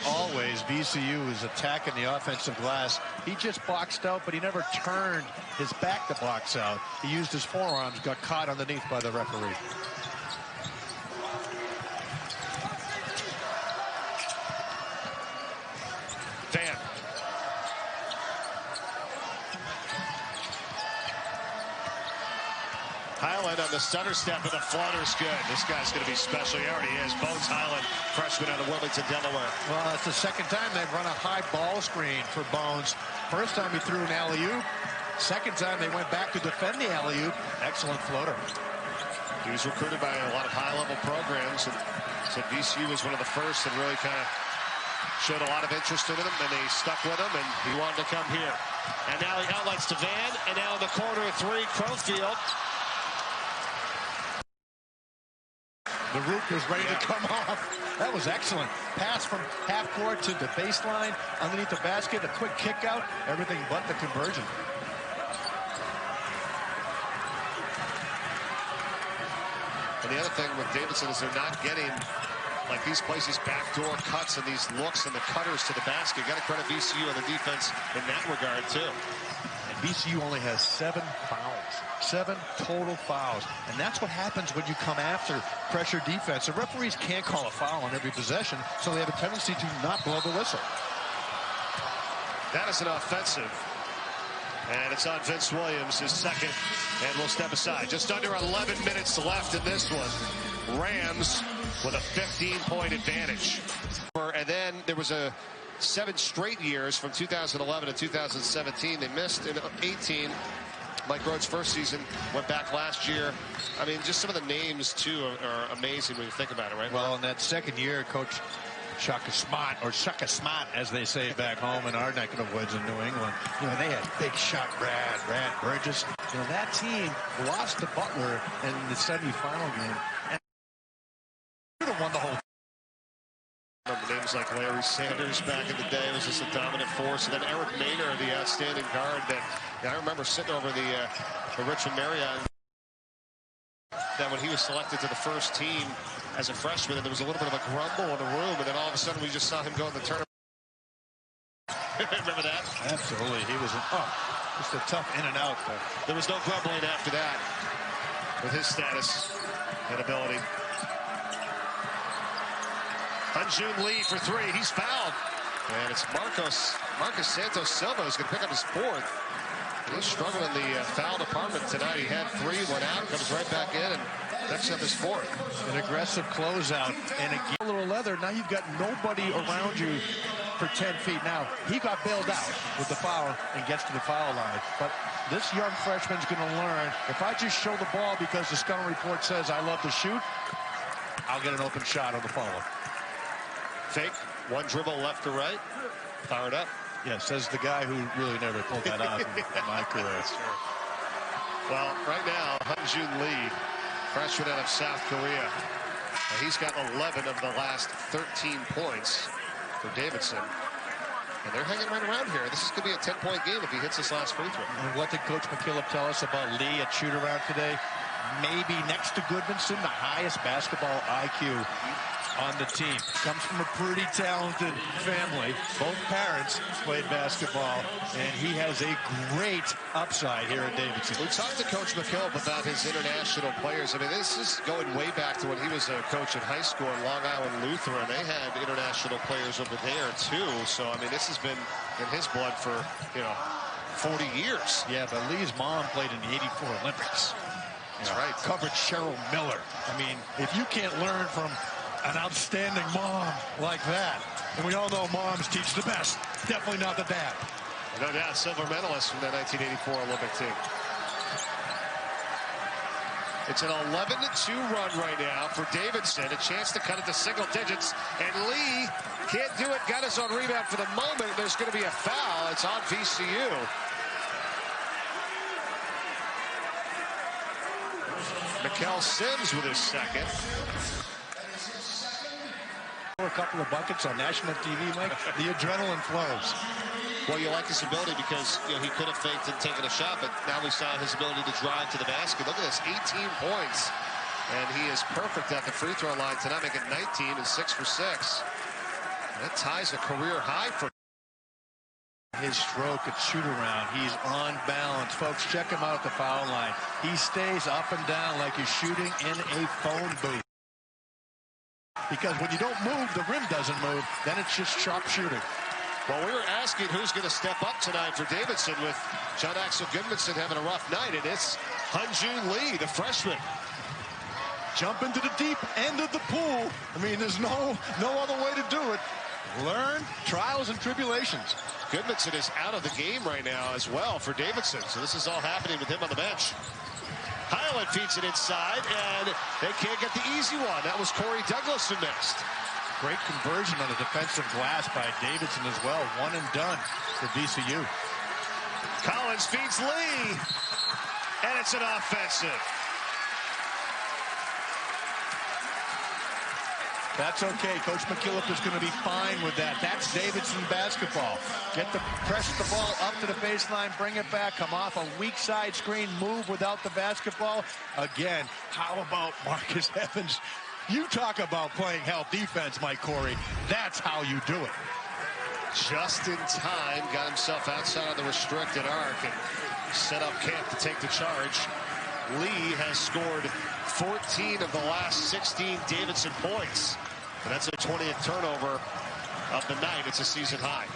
always. VCU is attacking the offensive glass. He just boxed out, but he never turned his back to box out. He used his forearms, got caught underneath by the referee. Van. Highland on the stutter step, and the flutter's good. This guy's going to be special. He already is. Bones Highland, freshman out of Wilmington, Delaware. Well, it's the second time they've run a high ball screen for Bones. First time he threw an alley-oop. Second time they went back to defend the alley-oop. Excellent floater. He was recruited by a lot of high-level programs, and so VCU was one of the first and really kind of showed a lot of interest in him, and they stuck with him, and he wanted to come here. And now he outlets to Van, and now in the corner of 3, Crowfield. The roof was ready to come off. That was excellent. Pass from half court to the baseline, underneath the basket, a quick kick out, everything but the conversion. And the other thing with Davidson is they're not getting like these places backdoor cuts and these looks and the cutters to the basket. Got to credit VCU on the defense in that regard too. And VCU only has 7 fouls. 7 total fouls. And that's what happens when you come after pressure defense. The referees can't call a foul on every possession, so they have a tendency to not blow the whistle. That is an offensive. And it's on Vince Williams, his second. And we'll step aside. Just under 11 minutes left in this one. Rams with a 15-point advantage. And then there was a 7 straight years from 2011 to 2017. They missed in 18. Mike Rhodes' first season, went back last year. I mean, just some of the names, too, are amazing when you think about it, right? Well, in that second year, Coach Shaka Smart, or Shaka Smart, as they say back home in our neck of the woods in New England, you know, they had big shot Brad Burgess. You know, that team lost to Butler in the semifinal game. And they would have won the whole. Names like Larry Sanders back in the day was just a dominant force, and then Eric Maynor, the outstanding guard that I remember sitting over the Richmond Marriott. That when he was selected to the first team as a freshman, and there was a little bit of a grumble in the room, and then all of a sudden we just saw him go in the tournament. Remember that? Absolutely, he was just a tough in and out. There was no grumbling after that with his status and ability. Hyunjun Lee for 3. He's fouled. And it's Marcus Santos Silva who's going to pick up his 4th. He's struggling in the foul department tonight. He had 3, went out, comes right back in, and next up his 4th. An aggressive closeout, and again, a little leather. Now you've got nobody around you for 10 feet. Now, he got bailed out with the foul and gets to the foul line. But this young freshman's going to learn, if I just show the ball because the scouting report says I love to shoot, I'll get an open shot on the follow. Fake, 1 dribble left to right, fired up. Yeah, says the guy who really never pulled that off in my career. Sure. Well, right now, Hyunjun Lee, freshman out of South Korea. He's got 11 of the last 13 points for Davidson. And they're hanging right around here. This is going to be a 10-point game if he hits this last free throw. And what did Coach McKillop tell us about Lee at shoot-around today? Maybe next to Goodmanson, the highest basketball IQ on the team. Comes from a pretty talented family. Both parents played basketball, and he has a great upside here at Davidson. We talked to Coach McKillop about his international players. I mean, this is going way back to when he was a coach in high school in Long Island Lutheran. They had international players over there, too. So, I mean, this has been in his blood for, 40 years. Yeah, but Lee's mom played in the '84 Olympics. That's right. Covered Cheryl Miller. I mean, if you can't learn from an outstanding mom like that, and we all know moms teach the best, definitely not the dad. No doubt, silver medalist from the 1984 Olympic team. It's an 11-2 run right now for Davidson. A chance to cut it to single digits, and Lee can't do it. Got his own rebound for the moment. There's going to be a foul. It's on VCU. Mikel Sims with his second. A couple of buckets on national TV, Mike. The adrenaline flows. Well, you like his ability because he could have faked and taken a shot, but now we saw his ability to drive to the basket. Look at this, 18 points, and he is perfect at the free throw line tonight, making 19 and 6 for 6. That ties a career high for his stroke at shoot-around. He's on balance. Folks, check him out at the foul line. He stays up and down like he's shooting in a phone booth. Because when you don't move, the rim doesn't move. Then it's just sharp shooting. Well, we were asking who's going to step up tonight for Davidson with John Axel Goodmanson having a rough night, and it's Hyunjun Lee, the freshman. Jump into the deep end of the pool. I mean, there's no other way to do it. Learn trials and tribulations. Goodmanson is out of the game right now as well for Davidson, so this is all happening with him on the bench. Highland feeds it inside, and they can't get the easy one. That was Corey Douglas who missed. Great conversion on the defensive glass by Davidson as well. One and done for VCU. Collins feeds Lee, and it's an offensive. That's okay. Coach McKillop is going to be fine with that. That's Davidson basketball. Press the ball up to the baseline, bring it back, come off a weak side screen, move without the basketball. Again, how about Marcus Evans? You talk about playing help defense, Mike Corey. That's how you do it. Just in time, got himself outside of the restricted arc and set up camp to take the charge. Lee has scored 14 of the last 16 Davidson points. And that's a 20th turnover of the night. It's a season high.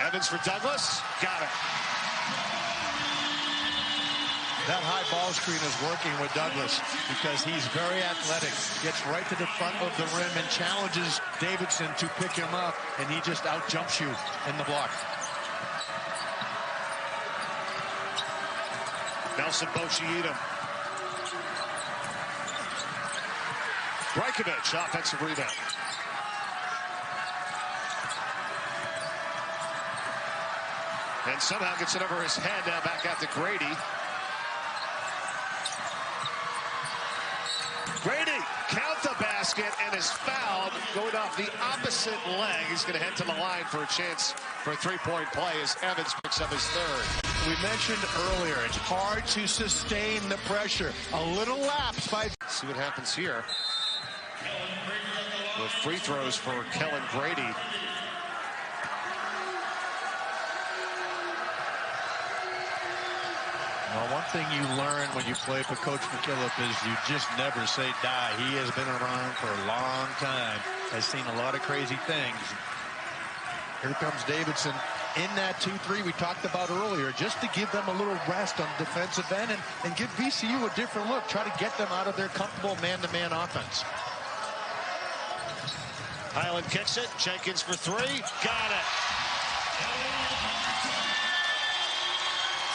Evans for Douglas. Got it. That high ball screen is working with Douglas because he's very athletic. Gets right to the front of the rim and challenges Davidson to pick him up. And he just out-jumps you in the block. Nelson Bochiedem. Brajkovic, offensive rebound. And somehow gets it over his head. Now back out to Grady. Grady, count the basket, and is fouled going off the opposite leg. He's going to head to the line for a chance for a three-point play as Evans picks up his third. We mentioned earlier, it's hard to sustain the pressure. A little lapse by... See what happens here. With free throws for Kellen Grady. Well, one thing you learn when you play for Coach McKillop is you just never say die. He has been around for a long time, has seen a lot of crazy things. Here comes Davidson in that 2-3 we talked about earlier, just to give them a little rest on the defensive end and give VCU a different look. Try to get them out of their comfortable man-to-man offense. Highland kicks it. Jenkins for three. Got it.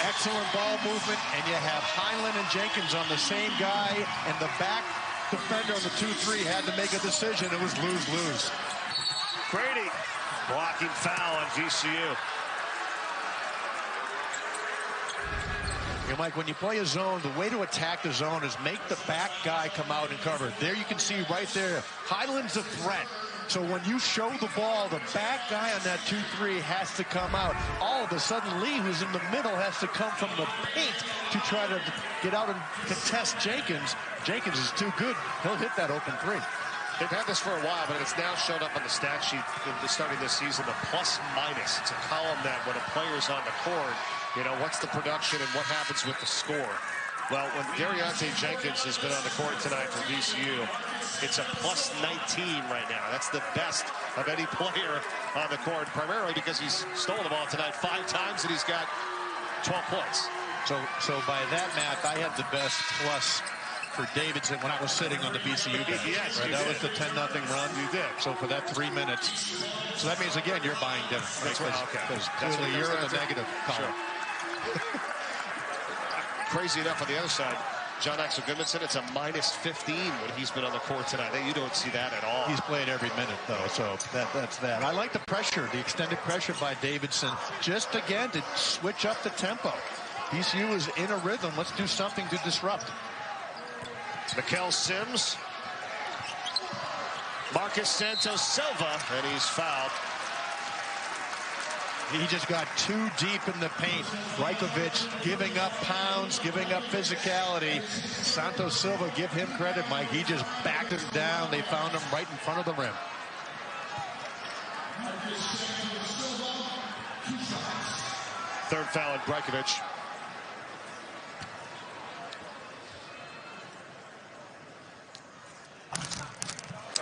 Excellent ball movement, and you have Highland and Jenkins on the same guy, and the back defender on the 2-3 had to make a decision. It was lose-lose. Grady blocking foul on VCU. Yeah, Mike, when you play a zone, the way to attack the zone is make the back guy come out and cover. There you can see right there, Highland's a threat. So when you show the ball, the back guy on that 2-3 has to come out. All of a sudden, Lee, who's in the middle, has to come from the paint to try to get out and contest Jenkins. Jenkins is too good. He'll hit that open three. They've had this for a while, but it's now shown up on the stat sheet starting this season, the plus-minus. It's a column that when a player's on the court, you know, what's the production and what happens with the score? Well, when Dariante Jenkins has been on the court tonight for VCU, it's a +19 right now. That's the best of any player on the court, primarily because he's stolen the ball tonight 5 times and he's got 12 points. So by that math, I had the best plus for Davidson when I was sitting on the VCU bench. Yes, right? That was the 10-0 run. You did. So for that 3 minutes. So that means, again, you're buying dinner. That's right. Okay. Because clearly you're in the negative column. Sure. Crazy enough on the other side, John Axel Goodmanson, it's a -15 when he's been on the court tonight. You don't see that at all. He's played every minute, though, so that's that. I like the pressure, the extended pressure by Davidson, just, again, to switch up the tempo. VCU is in a rhythm. Let's do something to disrupt. Mikel Sims. Marcus Santos Silva, and he's fouled. He just got too deep in the paint. Rajkovic giving up pounds, giving up physicality. Santos Silva, give him credit, Mike. He just backed him down. They found him right in front of the rim. Third foul on Rajkovic.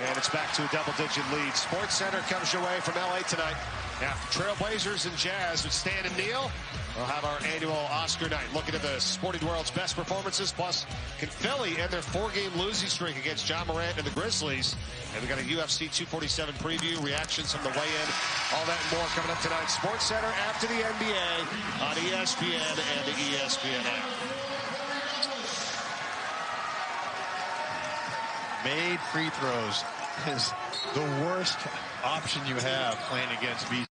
And it's back to a double-digit lead. Sports Center comes your way from LA tonight. After Trailblazers and Jazz with Stan and Neil, we'll have our annual Oscar night, looking at the sporting world's best performances. Plus, can Philly end their 4-game losing streak against John Morant and the Grizzlies? And we got a UFC 247 preview, reactions from the weigh-in, all that and more coming up tonight. Sports Center after the NBA on ESPN and the ESPN app. Made free throws is the worst option you have playing against VCU.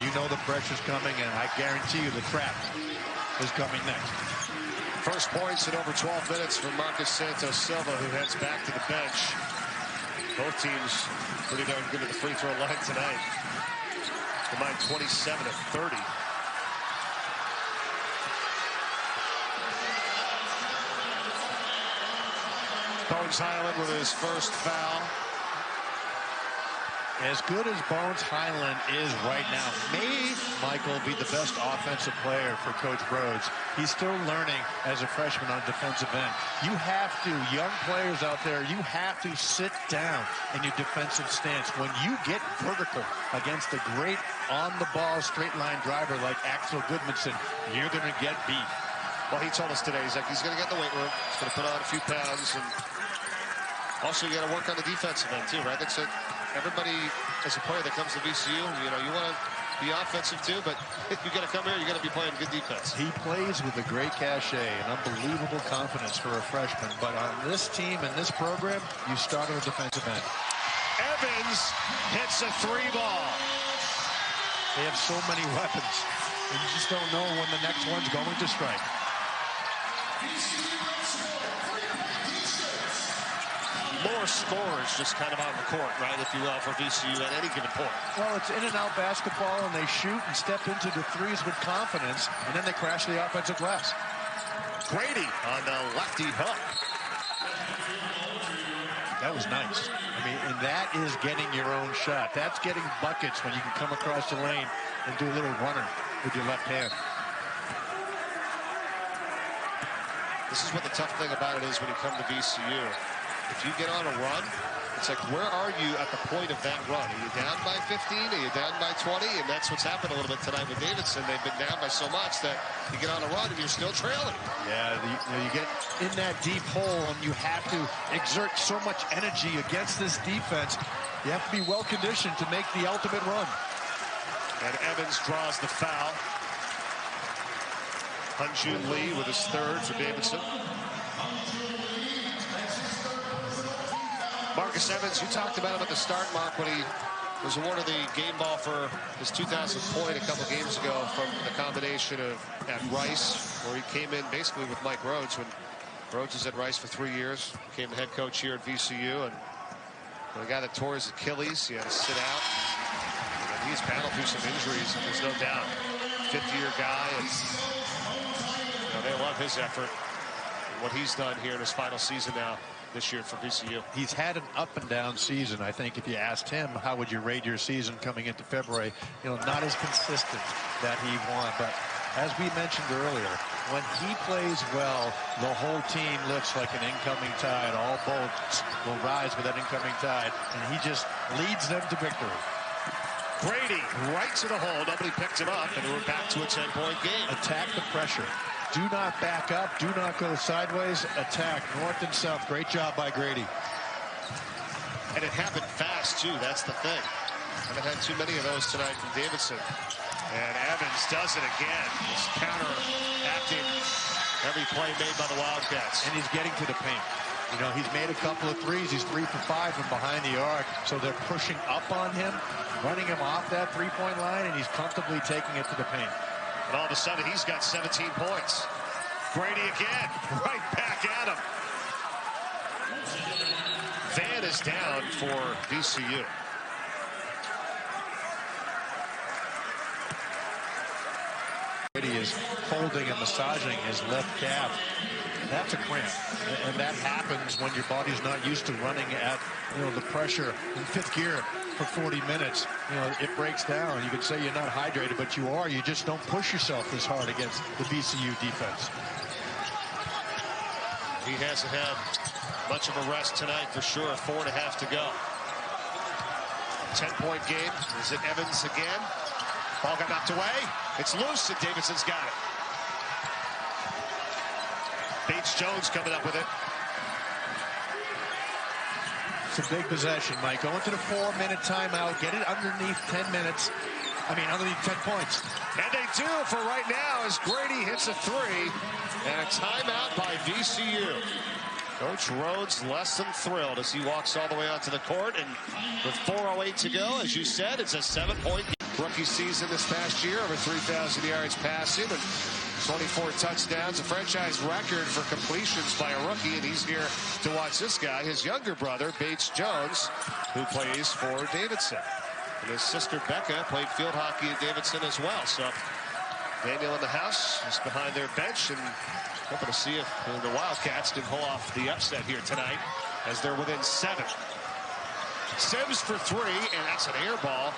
You know the pressure's coming, and I guarantee you the trap is coming next. First points in over 12 minutes for Marcus Santos Silva, who heads back to the bench. Both teams pretty darn good at the free throw line tonight. Combined 27 of 30. Bones Highland with his first foul. As good as Bones Highland is right now, may Michael be the best offensive player for Coach Rhodes. He's still learning as a freshman on defensive end. You have to, young players out there, you have to sit down in your defensive stance. When you get vertical against a great on-the-ball straight-line driver like Axel Goodmanson, you're going to get beat. Well, he told us today, he's going to get in the weight room. He's going to put on a few pounds. And also, you got to work on the defensive end, too, right? That's it. Everybody, as a player that comes to VCU, you know, you want to be offensive too, but if you got to come here, you got to be playing good defense. He plays with a great cachet and unbelievable confidence for a freshman, but on this team and this program, you start on the defensive end. Evans hits a 3-ball. They have so many weapons, and you just don't know when the next one's going to strike. More scorers just kind of on the court, right, if you will, for VCU at any given point. Well, it's in and out basketball, and they shoot and step into the threes with confidence, and then they crash the offensive glass. Grady on the lefty hook. That was nice. I mean, and that is getting your own shot. That's getting buckets when you can come across the lane and do a little runner with your left hand. This is what the tough thing about it is when you come to VCU. If you get on a run, It's like, where are you at the point of that run? Are you down by 15? Are you down by 20? And that's what's happened a little bit tonight with Davidson. They've been down by so much that you get on a run and you're still trailing. Yeah, you get in that deep hole and you have to exert so much energy against this defense. You have to be well conditioned to make the ultimate run. And Evans draws the foul. Hyunjun Lee with his third for Davidson. Marcus Evans, you talked about him at the start, Mark, when he was awarded the game ball for his 2000th point a couple games ago from the combination of at Rice, where he came in basically with Mike Rhodes when Rhodes was at Rice for 3 years, became the head coach here at VCU, and the guy that tore his Achilles, he had to sit out. And he's battled through some injuries, and there's no doubt. Fifth-year guy, and they love his effort and what he's done here in his final season now this year for VCU. He's had an up and down season. I think if you asked him, how would you rate your season coming into February, not as consistent that he won. But as we mentioned earlier, when he plays well, the whole team lifts like an incoming tide. All boats will rise with that incoming tide, and he just leads them to victory. Brady right to the hole. Nobody picked him up, and we're back to a 10-point game. Attack the pressure. Do not back up. Do not go sideways. Attack north and south. Great job by Grady. And it happened fast, too. That's the thing. Haven't had too many of those tonight from Davidson. And Evans does it again. Just counter-acting every play made by the Wildcats. And he's getting to the paint. He's made a couple of threes. He's 3 for 5 from behind the arc. So they're pushing up on him, running him off that three-point line, and he's comfortably taking it to the paint. And all of a sudden, he's got 17 points. Brady again, right back at him. Van is down for VCU. Brady is holding and massaging his left calf. That's a cramp, and that happens when your body's not used to running at the pressure in fifth gear for 40 minutes. It breaks down. You could say you're not hydrated, but you are. You just don't push yourself this hard against the VCU defense. He hasn't had much of a rest tonight for sure. 4.5 to go. 10-point game. Is it Evans again? Ball got knocked away. It's loose, and Davidson's got it. Bates-Jones coming up with it. It's a big possession, Mike. Go into the 4-minute timeout. Get it underneath 10 minutes. Underneath 10 points. And they do for right now as Grady hits a three. And a timeout by VCU. Coach Rhodes less than thrilled as he walks all the way onto the court. And with 4:08 to go, as you said, it's a 7-point rookie season this past year. Over 3,000 yards passing and 24 touchdowns. A franchise record for completions by a rookie. And he's here to watch this guy, his younger brother, Bates-Jones, who plays for Davidson. And his sister, Becca, played field hockey at Davidson as well. So Daniel in the house is behind their bench and hoping to see if the Wildcats can pull off the upset here tonight as they're within 7. Sims for 3, and that's an air ball.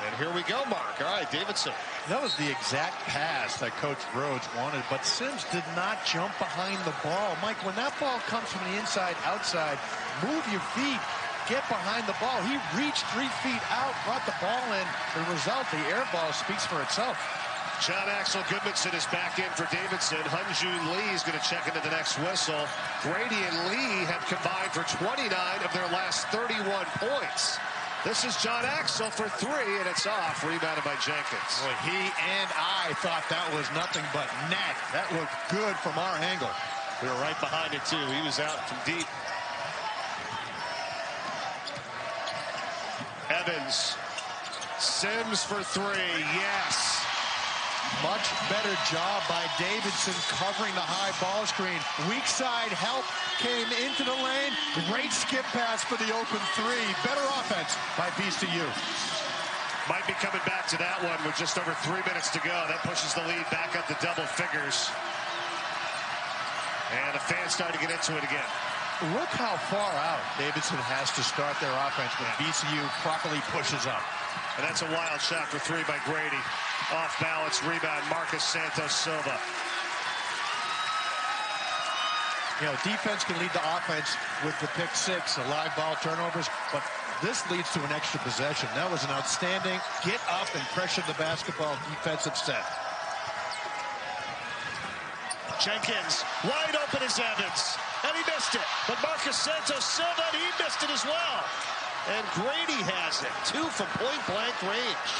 And here we go, Mark. All right, Davidson. That was the exact pass that Coach Rhodes wanted, but Sims did not jump behind the ball. Mike, when that ball comes from the inside, outside, move your feet, get behind the ball. He reached 3 feet out, brought the ball in. The result, the air ball, speaks for itself. John Axel Goodmanson is back in for Davidson. Hyunjun Lee is going to check into the next whistle. Grady and Lee have combined for 29 of their last 31 points. This is John Axel for 3, and it's off. Rebounded by Jenkins. Boy, he and I thought that was nothing but net. That looked good from our angle. We were right behind it, too. He was out from deep. Evans. Sims for 3. Yes. Much better job by Davidson covering the high ball screen. Weak side help came into the lane. Great skip pass for the open 3. Better offense by VCU. Might be coming back to that one with just over 3 minutes to go. That pushes the lead back up to double figures. And the fans starting to get into it again. Look how far out Davidson has to start their offense when VCU properly pushes up. And that's a wild shot for 3 by Grady. Off balance rebound, Marcus Santos Silva. defense can lead the offense with the pick six, the live ball turnovers, but this leads to an extra possession. That was an outstanding get up and pressure the basketball defensive set. Jenkins, wide open is Evans, and he missed it. But Marcus Santos-Silva, he missed it as well. And Grady has it, 2 from point-blank range.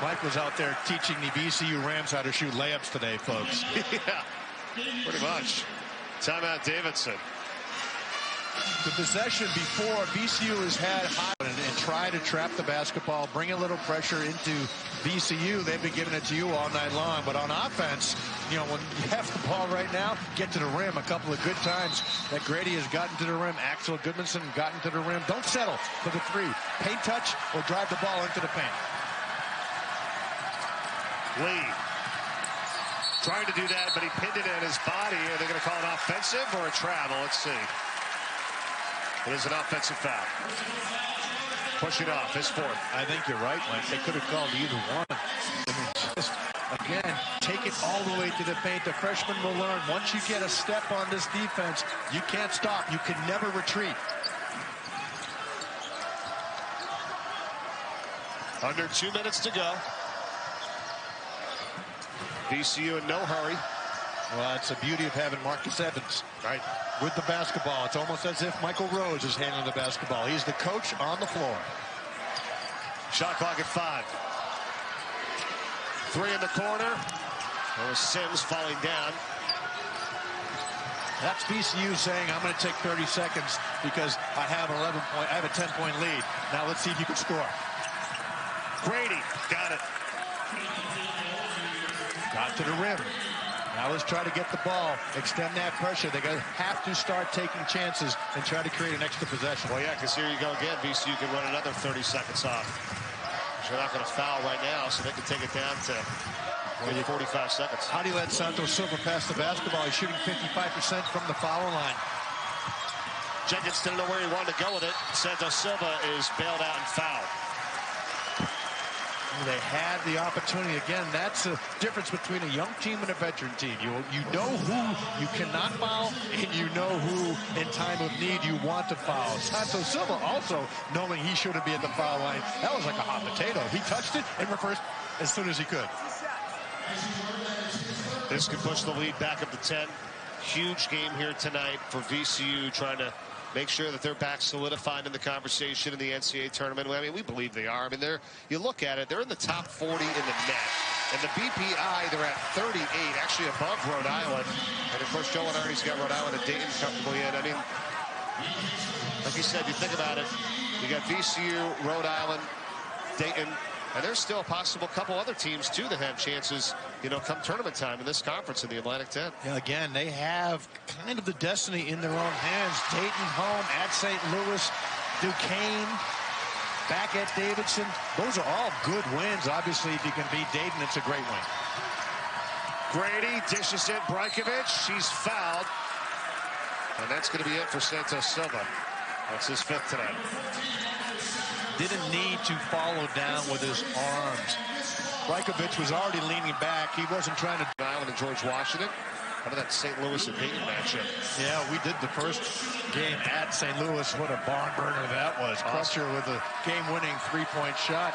Mike was out there teaching the VCU Rams how to shoot layups today, folks. Yeah, pretty much. Timeout Davidson. The possession before, VCU has had high and try to trap the basketball, bring a little pressure into VCU. They've been giving it to you all night long. But on offense, when you have the ball right now, get to the rim. A couple of good times that Grady has gotten to the rim. Axel Goodmanson gotten to the rim. Don't settle for the three. Paint touch or drive the ball into the paint. Lee trying to do that, but he pinned it in his body. Are they going to call it offensive or a travel? Let's see. It is an offensive foul. Pushing off, his fourth. I think you're right, Mike. They could have called either one. I mean, just, again, take it all the way to the paint. The freshman will learn. Once you get a step on this defense, you can't stop. You can never retreat. Under 2 minutes to go. VCU in no hurry. Well, that's the beauty of having Marcus Evans, right, with the basketball. It's almost as if Michael Rose is handling the basketball. He's the coach on the floor. Shot clock at 5. 3 in the corner. There was Sims falling down. That's VCU saying, I'm going to take 30 seconds because I have a 10-point lead. Now let's see if you can score. Grady got it. Got to the rim. Now let's try to get the ball, extend that pressure. They're going to have to start taking chances and try to create an extra possession. Well, yeah, because here you go again. VCU can run another 30 seconds off. They're not going to foul right now, so they can take it down to 45 seconds. How do you let Santos Silva pass the basketball? He's shooting 55% from the foul line. Jenkins didn't know where he wanted to go with it. Santos Silva is bailed out and fouled. They had the opportunity. Again, that's the difference between a young team and a veteran team. You know who you cannot foul, and you know who, in time of need, you want to foul. Santos Silva also knowing he shouldn't be at the foul line. That was like a hot potato. He touched it and reversed as soon as he could. This could push the lead back up to 10. Huge game here tonight for VCU, trying to make sure that they're back solidified in the conversation in the NCAA tournament. I mean, we believe they are. I mean, you look at it, they're in the top 40 in the net. And the BPI, they're at 38, actually above Rhode Island. And, of course, Joe Lenardi's got Rhode Island and Dayton comfortably in. I mean, like you said, you think about it, you got VCU, Rhode Island, Dayton, and there's still a possible couple other teams, too, that have chances, come tournament time in this conference in the Atlantic 10. Yeah, again, they have kind of the destiny in their own hands. Dayton home at St. Louis, Duquesne, back at Davidson. Those are all good wins. Obviously, if you can beat Dayton, it's a great win. Grady dishes it. Brajkovic, she's fouled. And that's going to be it for Santos Silva. That's his 5th tonight. Didn't need to follow down with his arms. Brajkovic was already leaning back. He wasn't trying to... Island and George Washington. How about that St. Louis and Dayton matchup? Yeah, we did the first game at St. Louis. What a barn burner that was. Awesome. Crutcher with a game-winning 3-point shot.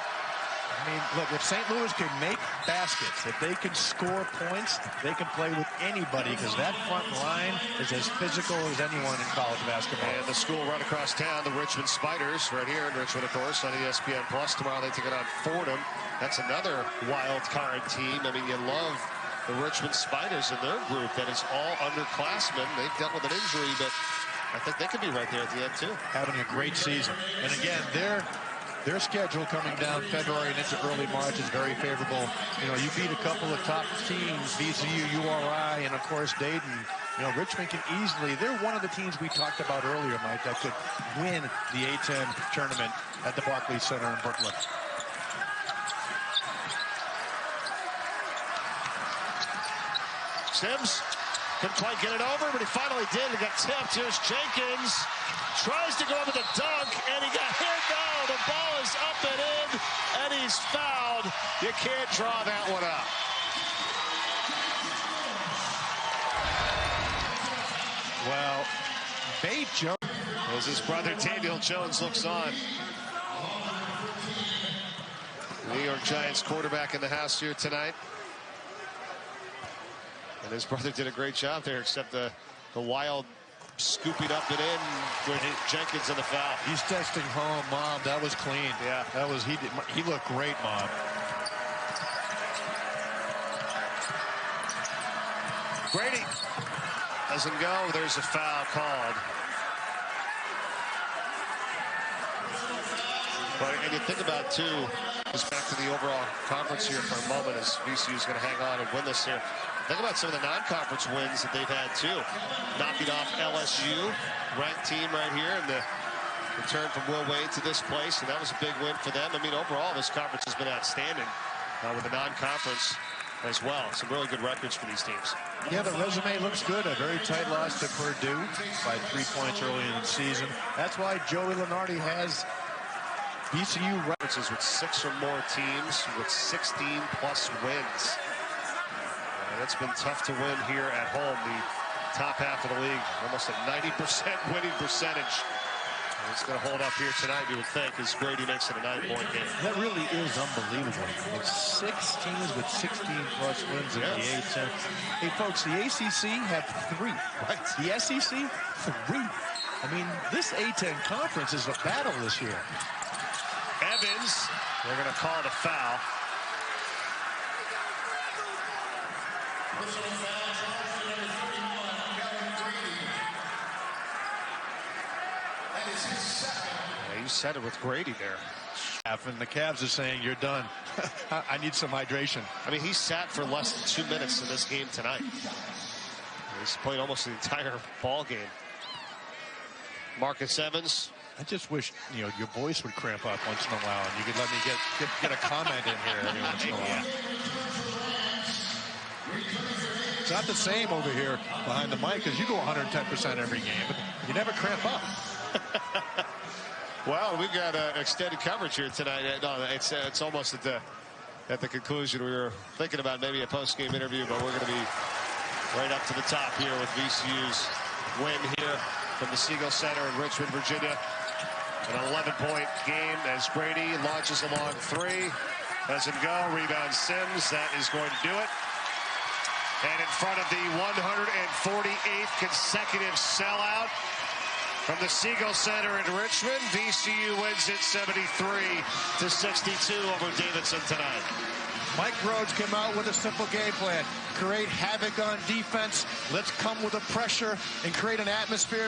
I mean, look, if St. Louis can make baskets, if they can score points, they can play with anybody because that front line is as physical as anyone in college basketball. And the school right across town, the Richmond Spiders, right here in Richmond, of course, on ESPN+. Tomorrow they take it on Fordham. That's another wild card team. I mean, you love the Richmond Spiders in their group that is all underclassmen. They've dealt with an injury, but I think they could be right there at the end, too. Having a great season. And again, their schedule coming down February and into early March is very favorable. You beat a couple of top teams, VCU, URI, and, of course, Dayton. Richmond can easily, they're one of the teams we talked about earlier, Mike, that could win the A-10 tournament at the Barclays Center in Brooklyn. Sims couldn't quite get it over, but he finally did. He got tipped. Here's Jenkins. Tries to go over the dunk, and he got hit. No, the ball is up and in, and he's fouled. You can't draw that one up. bait, Joe. As his brother Daniel Jones looks on. New York Giants quarterback in the house here tonight. And his brother did a great job there, except the wild scooping up and in with Jenkins in the foul. He's testing home, Mom. That was clean. Yeah, that was he looked great, Mom. Grady doesn't go. There's a foul called. But and you think about too, just back to the overall conference here for a moment, as VCU is going to hang on and win this here. Think about some of the non-conference wins that they've had too. Knocking off LSU, ranked team right here, and the return from Will Wade to this place, and that was a big win for them. I mean, overall, this conference has been outstanding with the non-conference as well. Some really good records for these teams. Yeah, the resume looks good. A very tight loss to Purdue by 3 points early in the season. That's why Joey Lunardi has VCU records with 6 or more teams with 16+ wins. It's been tough to win here at home. The top half of the league, almost a 90% winning percentage. And it's going to hold up here tonight, you would think, as Grady makes it a 9-point game. That really is unbelievable. There's 6 teams with 16+ wins in the A10. Hey, folks, the ACC had 3. Right. The SEC, 3. I mean, this A10 conference is a battle this year. Evans, they're going to call it a foul. Yeah, you said it with Grady there. And the Cavs are saying, you're done. I need some hydration. I mean, he sat for less than 2 minutes in this game tonight. He's played almost the entire ball game. Marcus Evans. I just wish, you know, your voice would cramp up once in a while, and you could let me get a comment in here every once in a while. It's not the same over here behind the mic, because you go 110% every game, but you never cramp up. Well, we've got extended coverage here tonight. No, it's almost at the conclusion. We were thinking about maybe a post-game interview, but we're going to be right up to the top here with VCU's win here from the Siegel Center in Richmond, Virginia. An 11-point game as Brady launches a long 3. Doesn't go. Rebound Sims. That is going to do it. And in front of the 148th consecutive sellout from the Siegel Center in Richmond, VCU wins it 73-62 over Davidson tonight. Mike Rhodes came out with a simple game plan. Create havoc on defense. Let's come with the pressure and create an atmosphere.